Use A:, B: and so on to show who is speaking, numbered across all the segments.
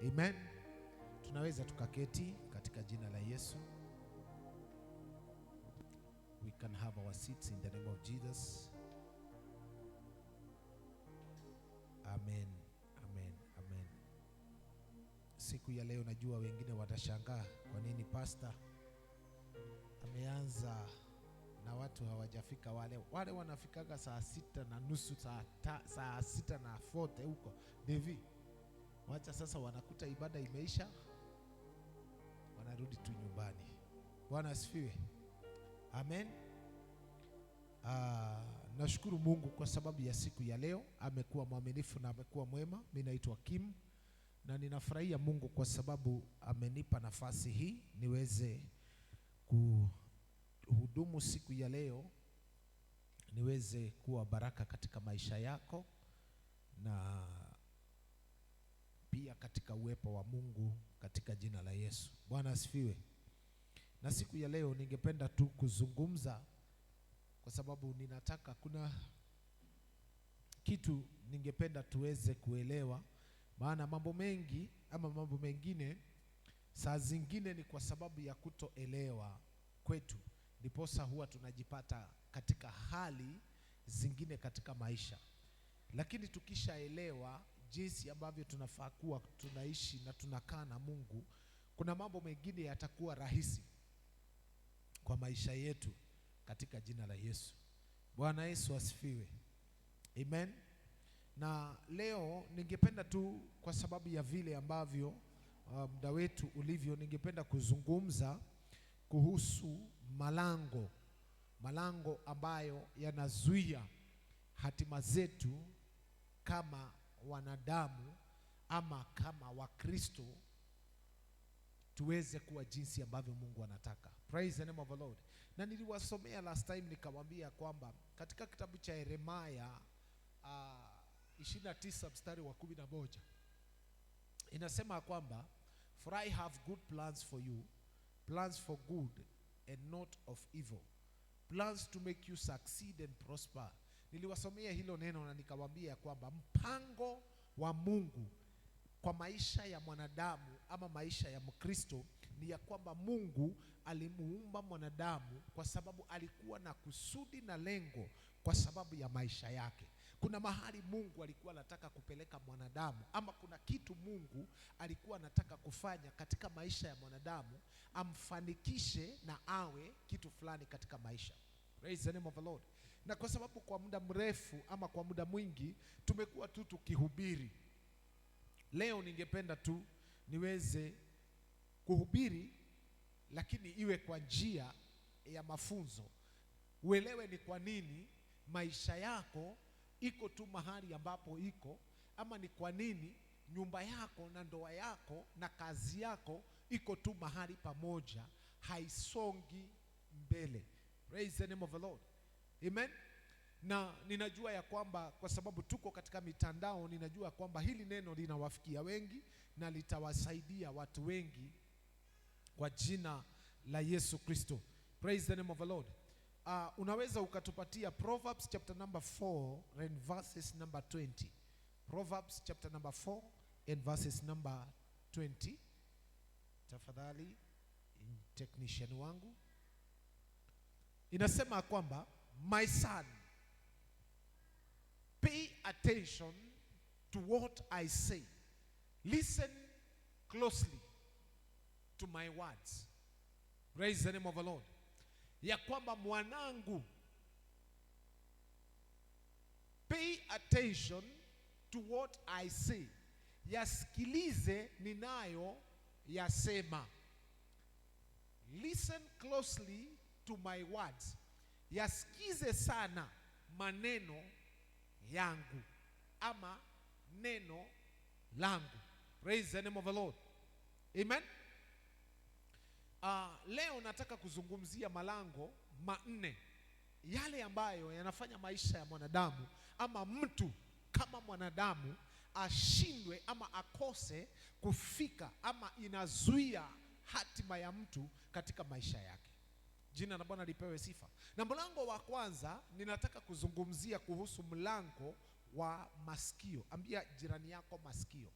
A: Amen. Tunaweza tukaketi katika jina la Yesu. We can have our seats in the name of Jesus. Amen. Amen. Amen. Siku ya leo najua wengine watashangaa kwa nini pastor ameanza na watu hawajafika. Wale wanafikaga saa 6:30, saa 6:40 huko. Devi, wacha sasa wanakuta ibada imeisha, wanarudi tu nyumbani. Bwana asifiwe. Amen. Nashukuru Mungu kwa sababu ya siku ya leo. Amekuwa mwaminifu na amekuwa mwema. Mimi naitwa Kim na ninafurahia Mungu kwa sababu amenipa nafasi hii niweze kuhudumu siku ya leo, niweze kuwa baraka katika maisha yako na pia katika uwepo wa Mungu katika jina la Yesu. Bwana asifiwe. Na siku ya leo ningependa tu kuzungumza kwa sababu ninataka, kuna kitu ningependa tuweze kuelewa, maana mambo mengi ama mambo mengine saa zingine ni kwa sababu ya kutoelewa kwetu, ndiposa huwa tunajipata katika hali zingine katika maisha. Lakini tukishaelewa jinsi ambavyo tunafaa kuwa tunaishi na tunakaa na Mungu, kuna mambo mengine yatakuwa rahisi kwa maisha yetu katika jina la Yesu. Bwana Yesu asifiwe. Amen. Na leo ningependa tu, kwa sababu ya vile ambavyo muda wetu ulivyo, ningependa kuzungumza kuhusu malango ambayo yanazuia hatima zetu kama wanadamu ama kama Wakristo tuweze kuwa jinsi ambavyo Mungu anataka. Praise the name of the Lord. Na niliwasomea last time nikamwambia kwamba katika kitabu cha Yeremia 29 mstari wa 11 inasema kwamba, for I have good plans for you, plans for good and not of evil, plans to make you succeed and prosper. Niliwasomea hilo neno na nikamwambia kwamba mpango wa Mungu kwa maisha ya mwanadamu ama maisha ya Mkristo ni ya kwamba Mungu alimuumba mwanadamu kwa sababu alikuwa na kusudi na lengo kwa sababu ya maisha yake. Kuna mahali Mungu alikuwa anataka kupeleka mwanadamu, ama kuna kitu Mungu alikuwa anataka kufanya katika maisha ya mwanadamu, amfanikishe na awe kitu fulani katika maisha. Praise the name of the Lord. Na kwa sababu kwa muda mrefu ama kwa muda mwingi tumekuwa tu tukihubiri, leo ningependa tu niweze kuhubiri, lakini iwe kwa njia ya mafunzo. Uelewe ni kwa nini maisha yako iko tu mahali ambapo iko, ama ni kwa nini nyumba yako na ndoa yako na kazi yako iko tu mahali pamoja, haisongi mbele. Praise the name of the Lord. Amen. Na ninajua ya kwamba kwa sababu tuko katika mitandao, ninajua kwamba hili neno linawafikia wengi na litawasaidia watu wengi kwa jina la Yesu Kristo. Praise the name of the Lord. Unaweza ukatupatia Proverbs chapter number 4 and verses number 20. Proverbs chapter number 4 and verses number 20. Tafadhali technician wangu. Inasema kwamba, my son, pay attention to what I say. Listen closely to my words. Praise the name of the Lord. Ya kwamba mwanangu, pay attention to what I say. Yasikilize ninayo yasema. Listen closely to my words. Yasikize sana maneno yangu ama neno langu. Praise the name of the Lord. Amen. Leo nataka kuzungumzia malango manne yale ambayo yanafanya maisha ya mwanadamu ama mtu kama mwanadamu ashindwe ama akose kufika, ama inazuia hatima ya mtu katika maisha yake. Jina la Bwana lipewe sifa. Na mlango wa kwanza ninataka kuzungumzia kuhusu mlango wa masikio. Ambia jirani yako masikio.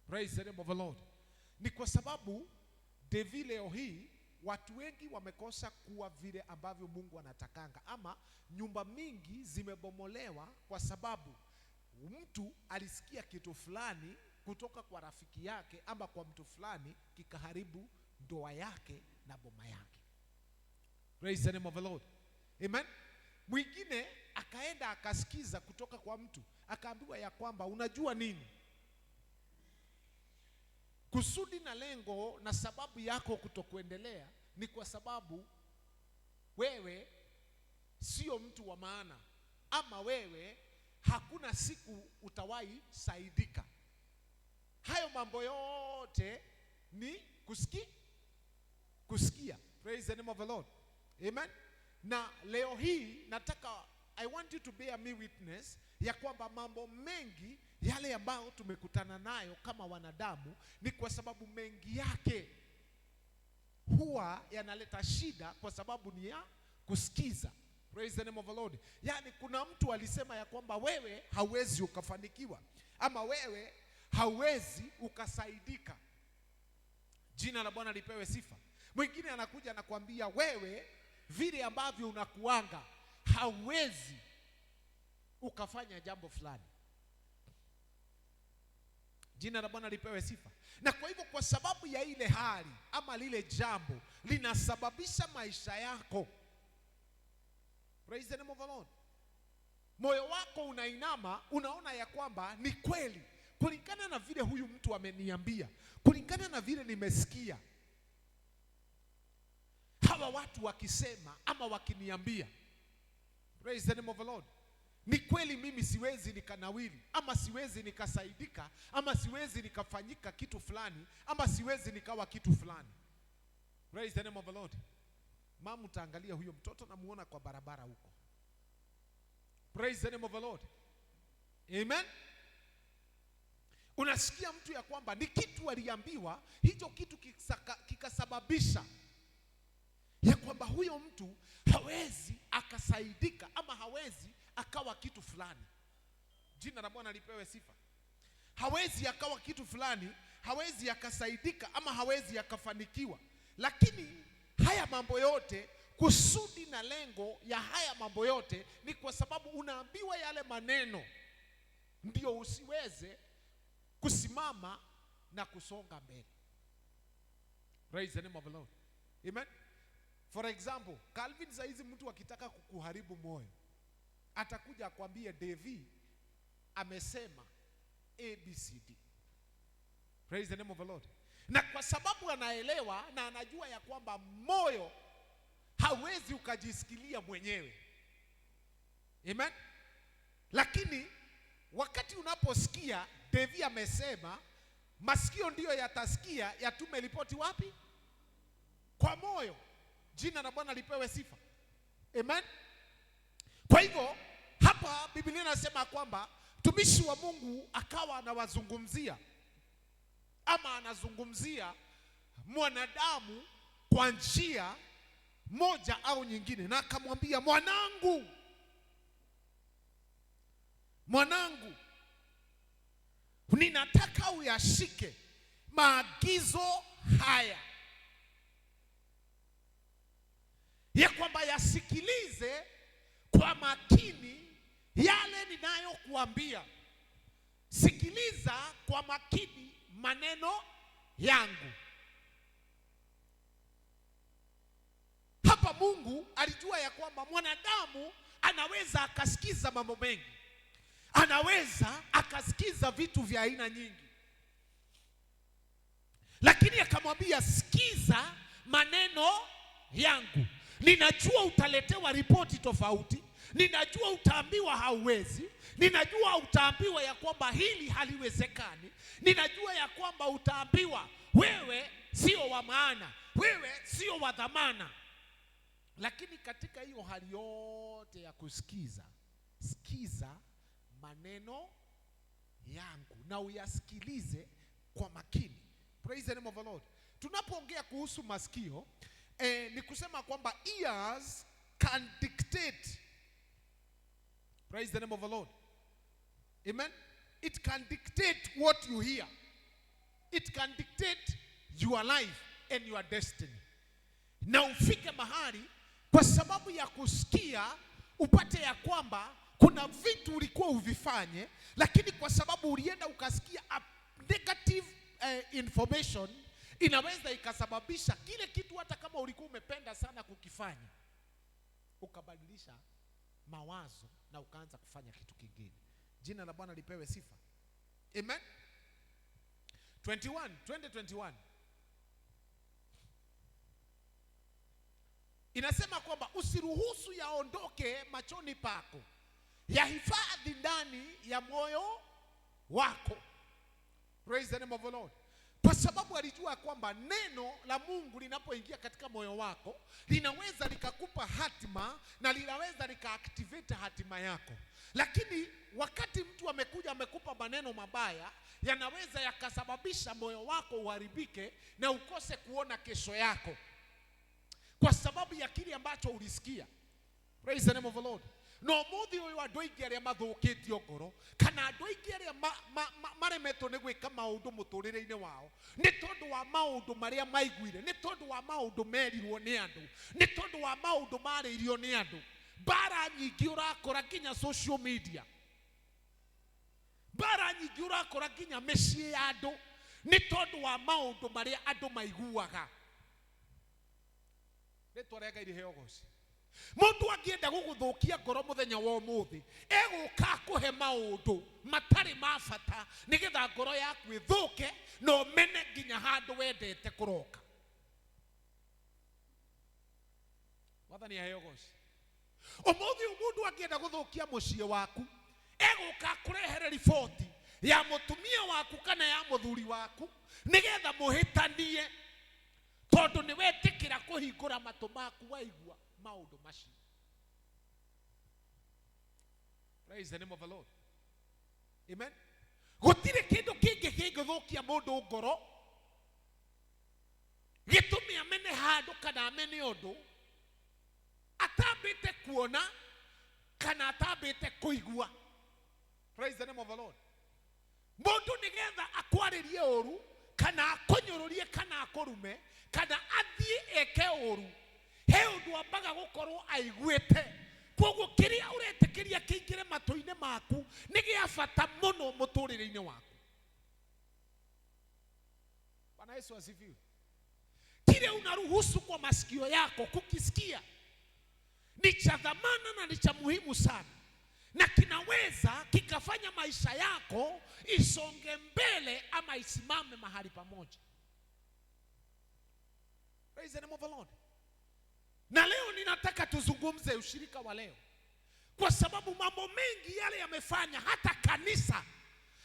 A: Praise the name of the Lord. Ni kwa sababu Devi leo hii watu wengi wamekosa kuwa vile ambavyo Mungu anatakanga, ama nyumba mingi zimebomolewa kwa sababu mtu alisikia kitu fulani kutoka kwa rafiki yake ama kwa mtu fulani kikaharibu ndoa yake na boma yake. Praise the name of the Lord. Amen. Mwingine akaenda akasikiza kutoka kwa mtu, akaambiwa ya kwamba unajua nini? Kusudi na lengo na sababu yako kutokuendelea ni kwa sababu wewe sio mtu wa maana, ama wewe hakuna siku utawahi saidika. Hayo mambo yote ni kusikia. Praise the name of the Lord. Amen. Na leo hii nataka, I want you to bear me witness ya kwamba mambo mengi yale ambayo tumekutana nayo kama wanadamu ni kwa sababu mengi yake huwa yanaleta shida kwa sababu ni ya kusikiza. Praise the name of the Lord. Yani kuna mtu alisema ya kwamba wewe hauwezi ukafanikiwa, ama wewe hauwezi ukasaidika. Jina la Bwana lipewe sifa. Mwingine anakuja na kuambia wewe vile ambavyo unakuanga hauwezi ukafanya jambo fulani. Jina la Bwana lipewe sifa. Na kwa hivyo kwa sababu ya ile hali ama lile jambo linasababisha maisha yako, praise the name of the Lord, moyo wako unainama, unaona ya kwamba ni kweli, kulingana na vile huyu mtu ameniambia, kulingana na vile nimesikia hawa watu wakisema ama wakiniambia, praise the name of the Lord, ni kweli mimi siwezi nikanawili, ama siwezi nikasaidika, ama siwezi nikafanyika kitu fulani, ama siwezi nikawa kitu fulani. Praise the name of the Lord. Mama utaangalia huyo mtoto na muona kwa barabara huko. Praise the name of the Lord. Amen. Unasikia mtu ya kwamba ni kitu aliambiwa, hicho kitu kikasababisha ya kwamba huyo mtu hawezi akasaidika, ama hawezi akawa kitu fulani. Jina la Bwana lipewe sifa. Hawezi akawa kitu fulani, hawezi akasaidika, ama hawezi akafanikiwa. Lakini haya mambo yote, kusudi na lengo ya haya mambo yote ni kwa sababu unaambiwa yale maneno ndio usiweze kusimama na kusonga mbele. Praise the name of the Lord. Amen. For example, Calvin saizi mtu akitaka kukuharibu moyo, atakuja akwambie Devi amesema ABCD. Praise the name of the Lord. Na kwa sababu anaelewa na anajua ya kwamba moyo hawezi ukajisikilia mwenyewe. Amen. Lakini wakati unaposikia Devi amesema, masikio ndiyo yatasikia, yatume ripoti wapi? Kwa moyo. Jina la Bwana lipewe sifa. Amen. Kwa hivyo hapa Biblia inasema kwamba mtumishi wa Mungu akawa anawazungumzia ama anazungumzia mwanadamu kwa njia moja au nyingine, na akamwambia, mwanangu, ninataka uyashike maagizo haya, ya kwamba yasikilize kwa makini yale ninayokuambia. Sikiliza kwa makini maneno yangu. Hapa Mungu alijua ya kwamba mwanadamu anaweza akasikiza mambo mengi, anaweza akasikiza vitu vya aina nyingi, lakini akamwambia, sikiza maneno yangu. Ninajua utaletewa ripoti tofauti, ninajua utaambiwa hauwezi, ninajua utaambiwa ya kwamba hili haliwezekani, ninajua ya kwamba utaambiwa wewe sio wa maana, wewe sio wa dhamana. Lakini katika hiyo hali yote ya kusikiza, sikiza maneno yangu na uyasikilize kwa makini. Praise the name of the Lord. Tunapoongea kuhusu masikio, ni kusema kwamba ears can dictate. Praise the name of the Lord. Amen. It can dictate what you hear. It can dictate your life and your destiny. Na ufike mahali kwa sababu ya kusikia upate ya kwamba kuna vitu ulikuwa uvifanye, lakini kwa sababu ulienda ukasikia negative information, inaweza ikasababisha kile kitu hata kama ulikuwa umependa sana kukifanya, ukabadilisha mawazo na ukaanza kufanya kitu kingine. Jina la Bwana lipewe sifa. Amen. 2021 inasema kwamba usiruhusu yaondoke machoni pako, yahifadhi ndani ya moyo wako. Praise the name of the Lord. Kwa sababu alijua kwamba neno la Mungu linapoingia katika moyo wako linaweza likakupa hatima na linaweza likaactivate hatima yako. Lakini wakati mtu amekuja amekupa maneno mabaya, yanaweza yakasababisha moyo wako uharibike na ukose kuona kesho yako, kwa sababu ya kile ambacho ulisikia. Praise the name of the Lord. No muthi uyu andu aingi aria mathukitio ngoro kana andu aingi aria maremetwo ni gwika maundu muturire-ini wao ni tondu wa maundu maria maiguire, ni tondu wa maundu merirwo ni andu, ni tondu wa maundu mariirio ni andu. Bara nyingi urakora kinya social media, bara nyingi urakora kinya micii ya andu ni tondu wa maundu maria andu maiguaga. Nitwarega iri heogoci mundu angienda guguthukia ngoro muthenya wa umuthi eguka kuhe maundu matari mabata nigetha ngoro yaku ithuke no mene nginya handu wendete kuroka. Wathani heogoci umuthi mundu angienda guthukia mucie waku eguka kurehere riboti ya mutumia waku kana ya muthuri waku nigetha muhitanie tondu ni wetikira kuhingura matu maku waigua maundu macio. Praise the name of the Lord. Amen. Gutire kindu kingi kingithukia mundu ngoro gitumi amene handu kana amene undu atambite kuona kana atambite kuigua. Praise the name of the Lord. Mundu nigetha akwaririe uru kana akunyururie kana akurume kana athie eke uru, he undu ambaga gukorwo aiguite. Koguo kiria uretikiria kiingire matu-ini maku ni gia bata muno muturire-ini waku. Bwana Yesu asifiwe. Kile unaruhusu kwa masikio yako kukisikia ni cha dhamana na ni cha muhimu sana, na kinaweza kikafanya maisha yako isonge mbele ama isimame mahali pamoja. Praise the name of the Lord. Na leo ninataka tuzungumze ushirika wa leo, kwa sababu mambo mengi yale yamefanya hata kanisa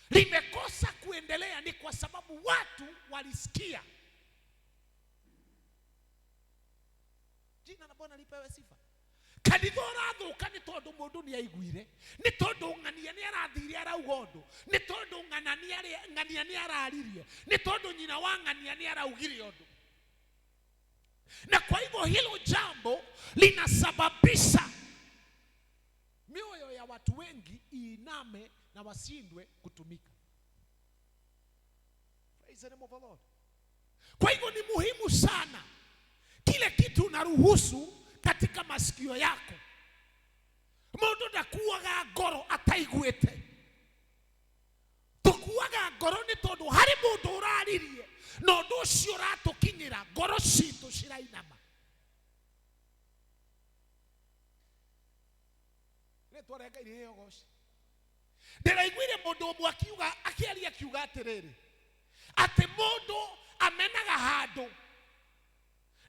A: limekosa kuendelea ni kwa sababu watu walisikia. Jina la Bwana lipewe sifa. Kanithora thuka ni tondu mundu ni aiguire, ni tondu ng'ania ni arathire arauga undu, ni tondu ng'ania ni araririe, ni tondu nyina wa ng'ania ni araugire undu. Na kwa hivyo hilo jambo linasababisha mioyo ya watu wengi iiname na wasindwe kutumika. Praise the name of the Lord. Kwa hivyo ni muhimu sana kile kitu unaruhusu katika masikio yako. Mundu ndakuaga ngoro ataiguite. Tukuaga ngoro ni tondu hari mundu uraririe no ndu ucio ratukinyira ngoro citu cirainama. Nitwarenga iri heogoci. Ndiraiguire mundu umwe akiuga akiaria kiuga atiriri ati mundu amenaga handu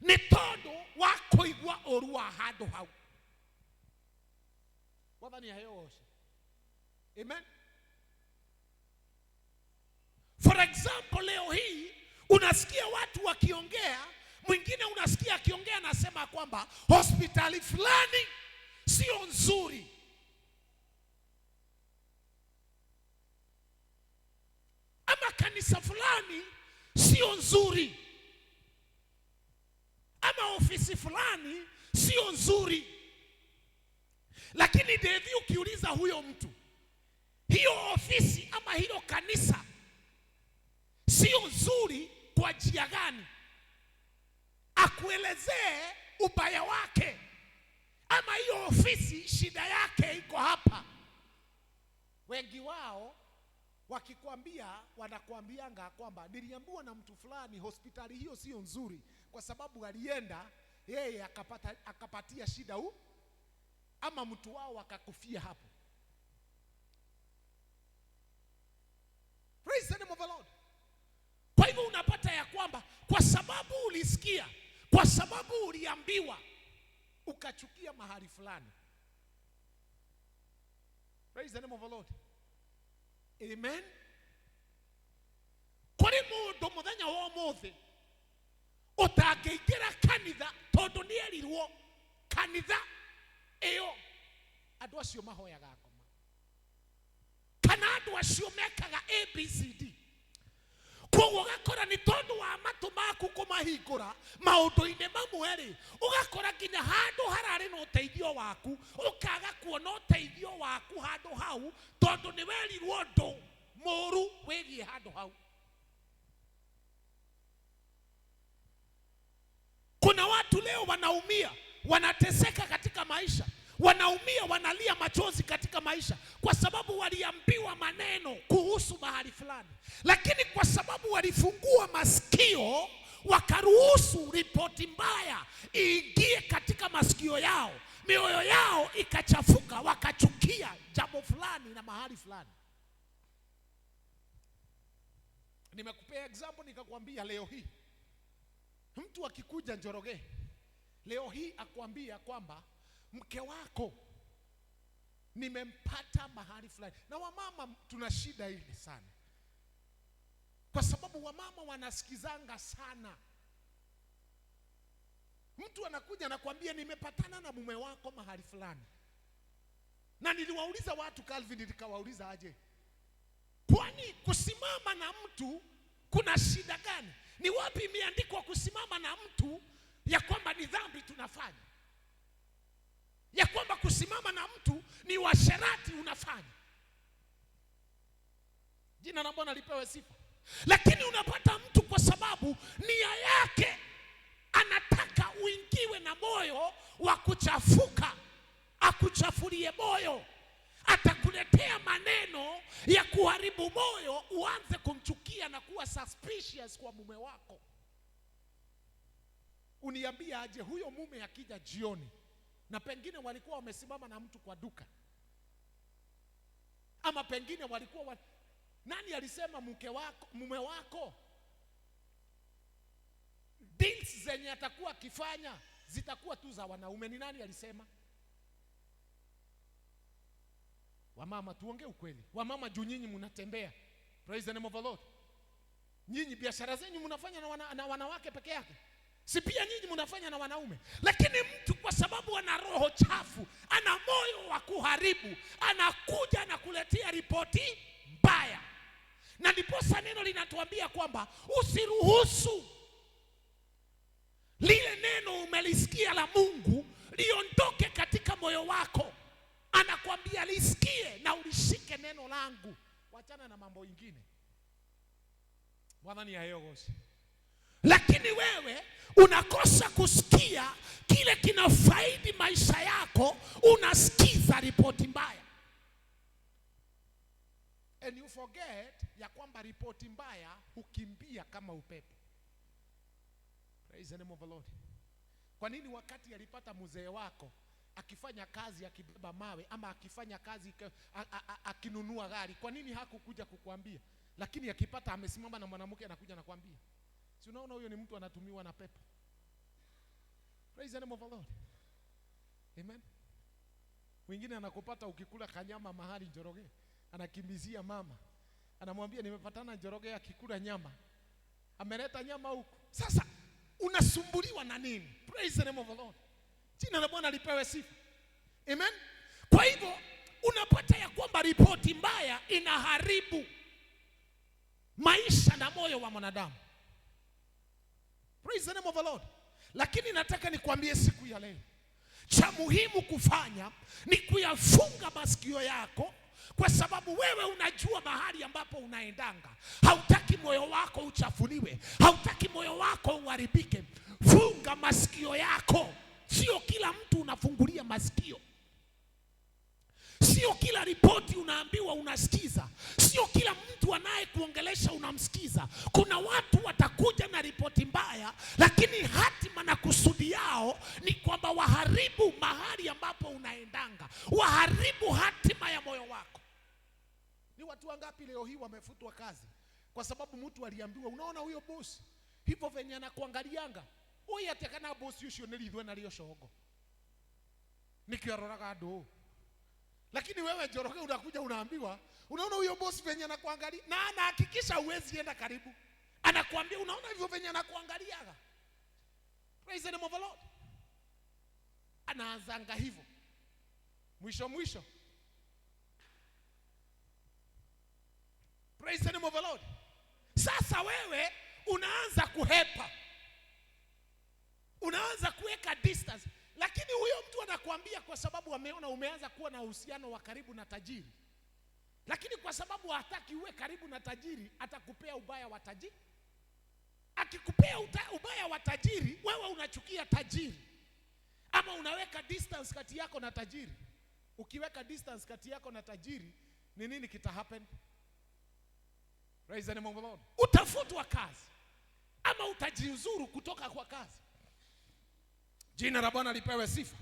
A: ni tondu wa kuigua uru wa handu hau. Wathani heogoci. Amen. For example, leo hii unasikia watu wakiongea, mwingine unasikia akiongea anasema kwamba hospitali fulani sio nzuri. Ama kanisa fulani sio nzuri. Ama ofisi fulani sio nzuri. Lakini David ukiuliza huyo mtu, hiyo ofisi ama hilo kanisa sio nzuri njia gani, akuelezee ubaya wake, ama hiyo ofisi shida yake iko hapa. Wengi wao wakikwambia, wanakuambianga kwamba niliambiwa na mtu fulani hospitali hiyo sio nzuri kwa sababu alienda yeye akapatia shida ama mtu wao akakufia hapo. Praise the name of the Lord. Kwa hivyo unapata ya kwamba kwa sababu ulisikia, kwa sababu uliambiwa, ukachukia mahali fulani. Praise the name of the Lord. Amen. Kuri mundu muthenya wa mothe utangeikira kanitha tondu ni erirwo kanitha iyo andu acio mahoyaga ngoma, kana andu acio mekaga ABCD. Koguo gakora ni tondu wa matu maku kumahingura maundu-ini mamwe ri, ugakora nginya handu harari no teithio waku ukaga kuona uteithio waku handu hau tondu ni werirwo ndu muru wigie handu hau. Kuna watu leo wanaumia, wanateseka katika maisha, wanaumia, wanalia machozi katika maisha kwa sababu waliambiwa maneno kuhusu mahali fulani, lakini kwa sababu walifungua masikio wakaruhusu ripoti mbaya iingie katika masikio yao, mioyo yao ikachafuka, wakachukia jambo fulani na mahali fulani. Nimekupea example nikakwambia leo hii mtu akikuja Njoroge leo hii akwambia kwamba mke wako nimempata mahali fulani. Na wamama tuna shida ile sana, kwa sababu wamama wanasikizanga sana. Mtu anakuja anakuambia nimepatana na mume wako mahali fulani. Na niliwauliza watu Calvin, nikawauliza aje, kwani kusimama na mtu kuna shida gani? Ni wapi imeandikwa kusimama na mtu ya kwamba ni dhambi tunafanya, ya kwamba kusimama na mtu ni washerati unafanya? Jina la Bwana lipewe sifa. Lakini unapata mtu kwa sababu nia yake anataka uingiwe na moyo wa kuchafuka, akuchafulie moyo, atakuletea maneno ya kuharibu moyo, uanze kumchukia na kuwa suspicious kwa mume wako. Uniambia aje huyo mume akija jioni na pengine walikuwa wamesimama na mtu kwa duka, ama pengine walikuwa nani alisema mume wako deals zenye atakuwa akifanya zitakuwa tu za wanaume? Ni nani alisema? Wamama tuongee ukweli. Wamama juu nyinyi mnatembea, praise the name of the Lord, nyinyi biashara zenyu mnafanya na wanawake peke yake, si pia nyinyi mnafanya na wanaume? Lakini mtu kwa sababu ana roho chafu, ana moyo wa kuharibu, anakuja na kuletea ripoti mbaya. Na ndiposa neno linatuambia kwamba usiruhusu lile neno umelisikia la Mungu liondoke katika moyo wako. Anakuambia lisikie na ulishike neno langu, wachana na mambo mengine. Bwana ni ayogosi. Lakini wewe unakosa kusikia kile kinafaidi maisha yako, unasikiza ripoti mbaya. And you forget ya kwamba ripoti mbaya hukimbia kama upepo. Praise the name of the Lord. Kwa nini wakati alipata mzee wako akifanya kazi akibeba mawe, ama akifanya kazi akinunua gari, kwa nini hakukuja kukuambia? Lakini akipata amesimama na mwanamke anakuja na kuambia. Si unaona huyo ni mtu anatumiwa na pepo? Praise the name of the Lord. Amen. Mwingine anakupata ukikula kanyama mahali Njoroge, anakimbizia mama, anamwambia nimepatana Njoroge akikula nyama, ameleta nyama huko. Sasa unasumbuliwa na nini? Praise the name of the Lord. Jina la Bwana lipewe sifa. Amen. Kwa hivyo unapata ya kwamba ripoti mbaya inaharibu maisha na moyo wa mwanadamu. Praise the name of the Lord. Lakini nataka nikwambie siku ya leo, cha muhimu kufanya ni kuyafunga masikio yako, kwa sababu wewe unajua mahali ambapo unaendanga. Hautaki moyo wako wako uchafuliwe, hautaki moyo wako uharibike, funga masikio yako. Sio kila mtu unafungulia masikio. Sio kila ripoti unaambiwa unasikiza. Sio kila mtu anayekuongelesha unamsikiza. Kuna watu watakuja na ripoti mbaya, lakini hatima na kusudi yao ni kwamba waharibu mahali ambapo unaendanga, waharibu hatima ya moyo wako. Ni watu wangapi leo hii wamefutwa kazi kwa sababu mtu aliambiwa, unaona huyo boss hivyo venye anakuangalianga, huyu atekana boss yusho nilithwe na lio shogo nikiaroraga ndo. Lakini wewe Njoroge unakuja unaambiwa, unaona huyo boss venye anakuangalia, na anahakikisha uwezi enda karibu. Anakuambia unaona hivyo venye anakuangaliaga. Praise the name of the Lord. Anaanzanga hivyo. Mwisho. Praise the name of the Lord. Sasa wewe unaanza kuhepa. Unaanza kuweka distance. Lakini huyo mtu anakuambia kwa sababu ameona umeanza kuwa na uhusiano wa karibu na tajiri. Lakini kwa sababu hataki uwe karibu na tajiri, atakupea ubaya wa tajiri. Akikupea ubaya wa tajiri, wewe unachukia tajiri. Ama unaweka distance kati yako na tajiri. Ukiweka distance kati yako na tajiri, ni nini kita happen? Praise the name of the Lord. Utafutwa kazi. Ama utajiuzuru kutoka kwa kazi. Jina la Bwana lipewe sifa.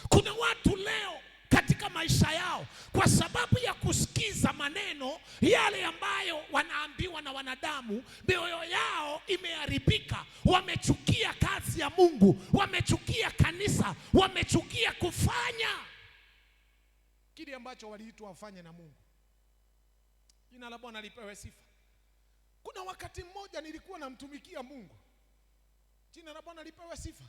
A: Kuna watu leo katika maisha yao, kwa sababu ya kusikiza maneno yale ambayo wanaambiwa na wanadamu, mioyo yao imeharibika. Wamechukia kazi ya Mungu, wamechukia kanisa, wamechukia kufanya kile ambacho waliitwa wafanye na Mungu. Jina la Bwana lipewe sifa. Kuna wakati mmoja nilikuwa namtumikia Mungu. Jina la Bwana lipewe sifa.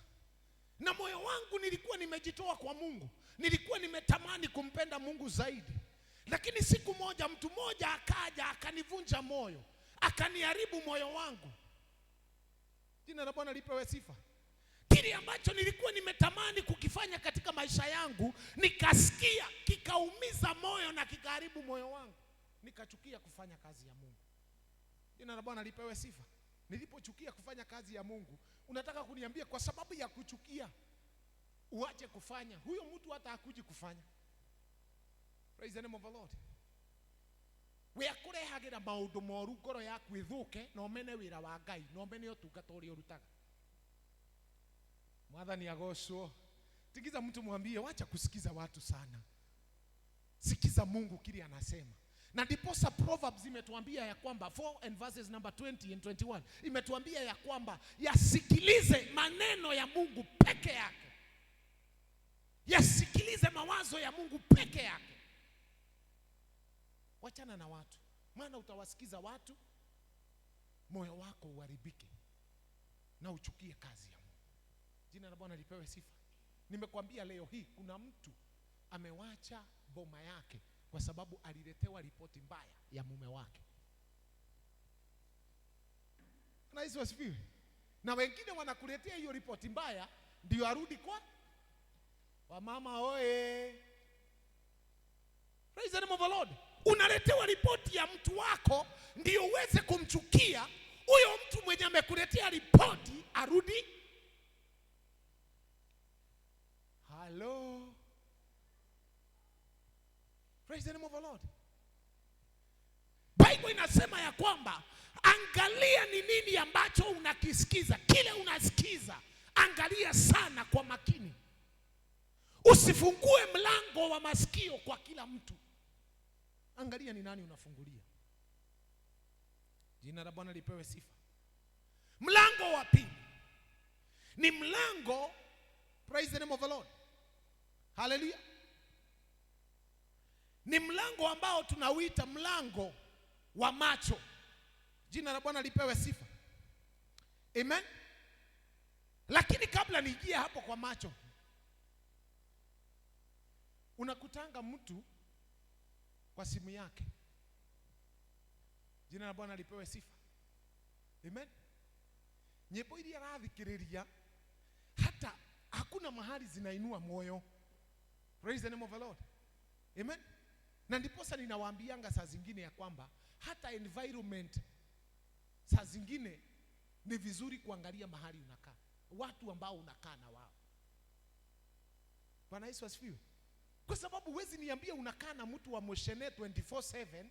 A: Na moyo wangu nilikuwa nimejitoa kwa Mungu. Nilikuwa nimetamani kumpenda Mungu zaidi. Lakini siku moja mtu mmoja akaja akanivunja moyo, akaniharibu moyo wangu. Jina la Bwana lipewe sifa. Kile ambacho nilikuwa nimetamani kukifanya katika maisha yangu, nikasikia kikaumiza moyo na kikaharibu moyo wangu. Nikachukia kufanya kazi ya Mungu. Jina la Bwana lipewe sifa. Nilipochukia kufanya kazi ya Mungu, unataka kuniambia kwa sababu ya kuchukia uache kufanya? Huyo mtu hata hakuji kufanya. Praise the name of the Lord. We akurehagira maundu moru ngoro yaku ithuke na umene wira wa Ngai, na umene utungata uria urutaga. Mwathani agocwo. Tigiza mtu mwambie wacha kusikiza watu sana. Sikiza Mungu kile anasema. Na ndiposa Proverbs imetuambia ya kwamba 4 and verses number 20 and 21 imetuambia ya kwamba yasikilize maneno ya Mungu peke yake. Yasikilize mawazo ya Mungu peke yake. Wachana na watu, maana utawasikiza watu, moyo wako uharibike na uchukie kazi ya Mungu. Jina la Bwana lipewe sifa. Nimekwambia leo hii kuna mtu amewacha boma yake kwa sababu aliletewa ripoti mbaya ya mume wake. Na hizo asifiwe. Na wengine wanakuletea hiyo ripoti mbaya ndio arudi kwa wamama oe. Praise the name of the Lord. Unaletewa ripoti ya mtu wako ndio uweze kumchukia. Huyo mtu mwenye amekuletea ripoti arudi. Hello. Praise the name of the Lord. Bible inasema ya kwamba angalia ni nini ambacho unakisikiza. Kile unasikiza, angalia sana kwa makini. Usifungue mlango wa masikio kwa kila mtu. Angalia ni nani unafungulia. Jina la Bwana lipewe sifa. Mlango wa pili ni mlango, praise the name of the Lord. Hallelujah. Ni mlango ambao tunauita mlango wa macho. Jina la Bwana lipewe sifa. Amen. Lakini kabla nijie hapo kwa macho, unakutanga mtu kwa simu yake. Jina la Bwana lipewe sifa. Amen. Nyimbo iria arathikiriria hata hakuna mahali zinainua moyo. Praise the name of the Lord. Amen. Na ndiposa ninawaambianga saa zingine ya kwamba hata environment saa zingine zingine ni vizuri kuangalia mahali unakaa, watu ambao unakaa na wao. Bwana Yesu asifiwe. Kwa sababu huwezi niambia unakaa na mtu wa Moshene 24/7,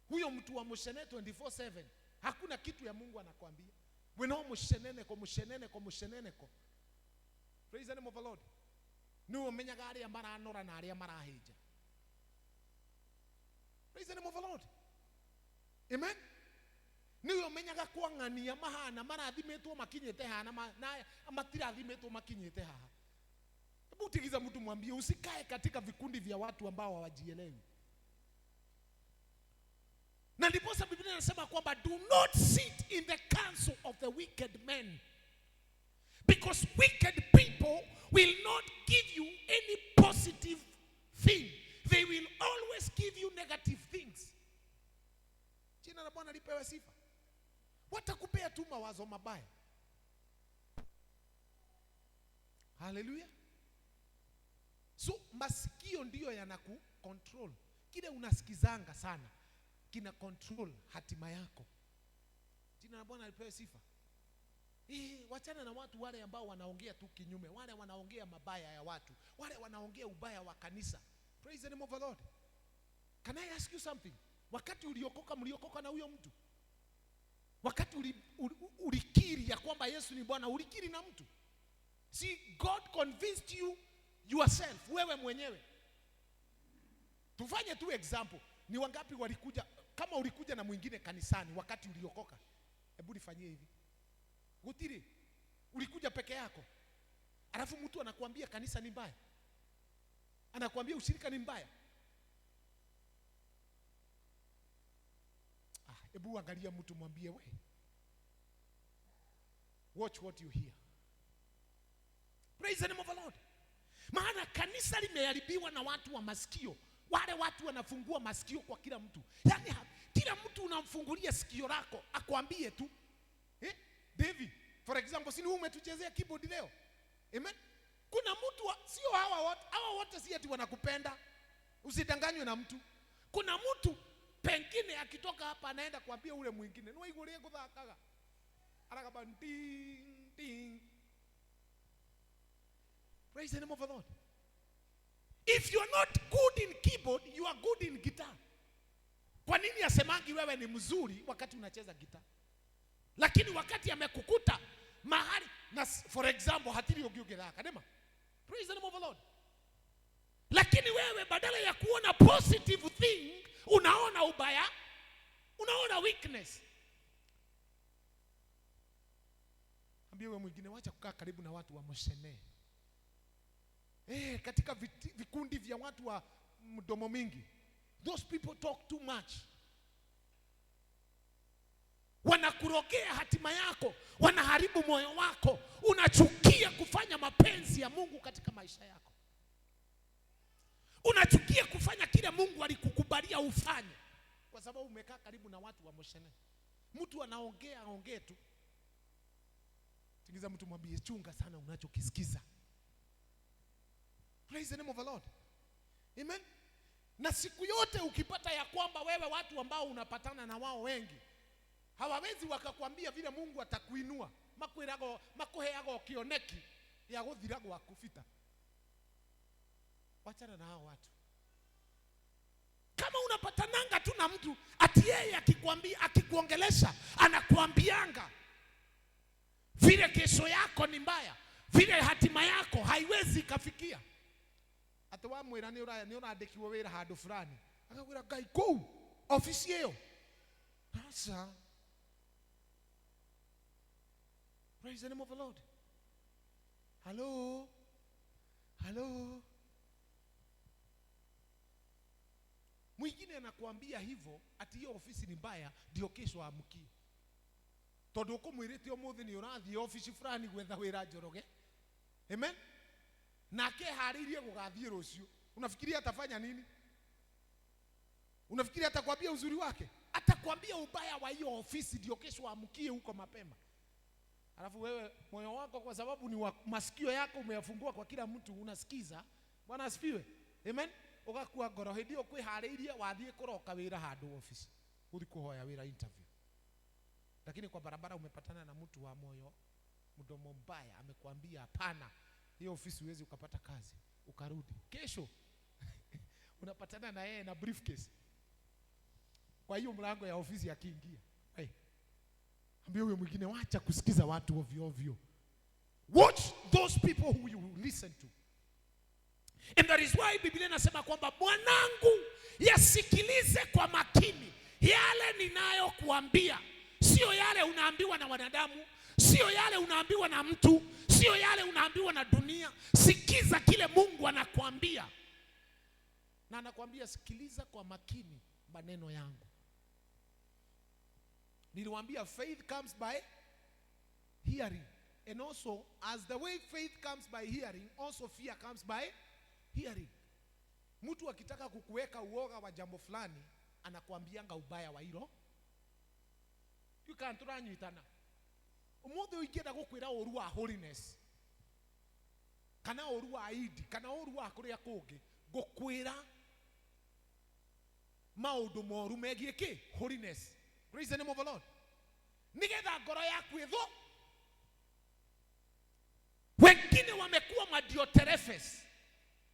A: huyo mtu wa Moshene 24/7 hakuna kitu ya Mungu anakuambia. Weno musheneneko. Praise the name of the Lord. Niwe umenyaga aria maranora na aria marahija. Praise the name of the Lord. Amen. Niwe umenyaga kwangania mahana marathimetwo makinyete hana na amatirathimetwo makinyete haha. Hebu tigiza mtu mwambie usikae katika vikundi vya watu ambao hawajielewi. Na ndiposa Biblia inasema kwamba do not sit in the council of the wicked men, because wicked people will not give you any positive thing. They will always give you negative things. Jina la Bwana lipewe sifa. Watakupea tu mawazo mabaya. Hallelujah. So masikio ndiyo yanaku control. Kile unasikizanga sana kina control hatima yako. Jina la Bwana lipewe sifa. Wachana na watu wale ambao wanaongea tu kinyume, wale wanaongea mabaya ya watu, wale wanaongea ubaya wa kanisa. Praise the name of the Lord. Can I ask you something? Wakati mliokoka na huyo mtu, wakati ulikiri ya kwamba Yesu ni Bwana, ulikiri na mtu? See, God convinced you yourself, wewe mwenyewe. Tufanye tu example. Ni wangapi walikuja, kama ulikuja na mwingine kanisani wakati uliokoka? Hebu nifanyie hivi. Gutiri, ulikuja peke yako. Alafu mtu anakuambia kanisa ni mbaya, anakuambia ushirika ni mbaya. Hebu angalia mtu mwambie, we, watch what you hear. Praise the name of the Lord. Maana kanisa limeharibiwa na watu wa masikio. Wale watu wanafungua masikio kwa kila mtu. Yaani kila mtu unamfungulia sikio lako akwambie tu. David, for example, si ni umetuchezea keyboard leo? Amen. Kuna mtu sio hawa wote si eti wanakupenda. Usidanganywe na mtu. Kuna mtu pengine akitoka hapa anaenda kuambia ule mwingine, "Nwa igore kuthakaga." Arakaba ding ding. Praise the name of the Lord. If you're not good in keyboard, you are good in guitar. Kwa nini asemangi wewe ni mzuri wakati unacheza gitaa? Lakini wakati amekukuta mahali na for example hatiri ugiugera kadema. Praise the name of the Lord. Lakini wewe badala ya kuona positive thing, unaona ubaya, unaona weakness. Ambia wewe mwingine, wacha kukaa karibu na watu wa Moshene. Katika vikundi vya watu wa mdomo mingi, those people talk too much. Wanakurogea hatima yako, wanaharibu moyo wako, unachukia kufanya mapenzi ya Mungu katika maisha yako. Unachukia kufanya kile Mungu alikukubalia ufanye kwa sababu umekaa karibu na watu wa Moshene. Mtu anaongea tu. Tingiza mtu mwambie, chunga sana unachokisikiza. Praise the name of the Lord. Amen. Na siku yote ukipata ya kwamba wewe watu ambao unapatana na wao wengi hawawezi wakakwambia vile Mungu atakuinua, makuheago kioneki ya guthirago wa kufita, wachana na hao watu. Kama unapatananga tu na mtu ati yeye akikwambia, akikuongelesha anakuambianga vile kesho yako ni mbaya, vile hatima yako haiwezi kafikia. Ati wa mwira ni urandikiwe wira handu fulani, akakwira Ngai kou ofisi hiyo. Sasa praise the name of the Lord. Hello. Mwingine anakuambia hivyo ati hiyo ofisi ni mbaya ndio kesho amukie. Tondu kumwirite umuthi ni urathi ofisi fulani gwetha wira njoroge. Amen. Nake haririe gugathie rucio. Unafikiria atafanya nini? Unafikiria atakwambia uzuri wake? Atakwambia ubaya wa hiyo ofisi ndio kesho amukie huko mapema. Alafu wewe moyo wako kwa sababu ni masikio yako umeyafungua kwa kila mtu unasikiza. Bwana asifiwe. Amen. Ugakuwa ngoro hindi yo kwihariirie wathie kuroka wira handu office uthi kuhoya wira interview. Lakini kwa barabara umepatana na mtu wa moyo mdomo mbaya, amekwambia hapana, hiyo ofisi huwezi ukapata kazi, ukarudi kesho unapatana na yeye na briefcase kwa hiyo mlango ya ofisi akiingia. Hey, ambia huyo mwingine, wacha kusikiza watu ovyo ovyo. Watch those people who you listen to. And that is why Biblia inasema kwamba mwanangu, yasikilize kwa makini yale ninayokuambia. Sio yale unaambiwa na wanadamu, sio yale unaambiwa na mtu, sio yale unaambiwa na dunia. Sikiza kile Mungu anakuambia. Na anakuambia sikiliza kwa makini maneno yangu. Niliwaambia faith comes by hearing. And also, as the way faith comes by hearing, also fear comes by hearing. Mtu akitaka kukuweka uoga wa jambo fulani, anakuambianga ubaya wa hilo. You can't run itana. Umuthi uigenda gukwira oru wa holiness. Kana oru wa aidi, kana oru wa kuria kungi, gukwira maundu moru megie ki holiness. Praise the name of the Lord. Nigetha ngoro yaku itho. Wengine wamekuwa madioterefes.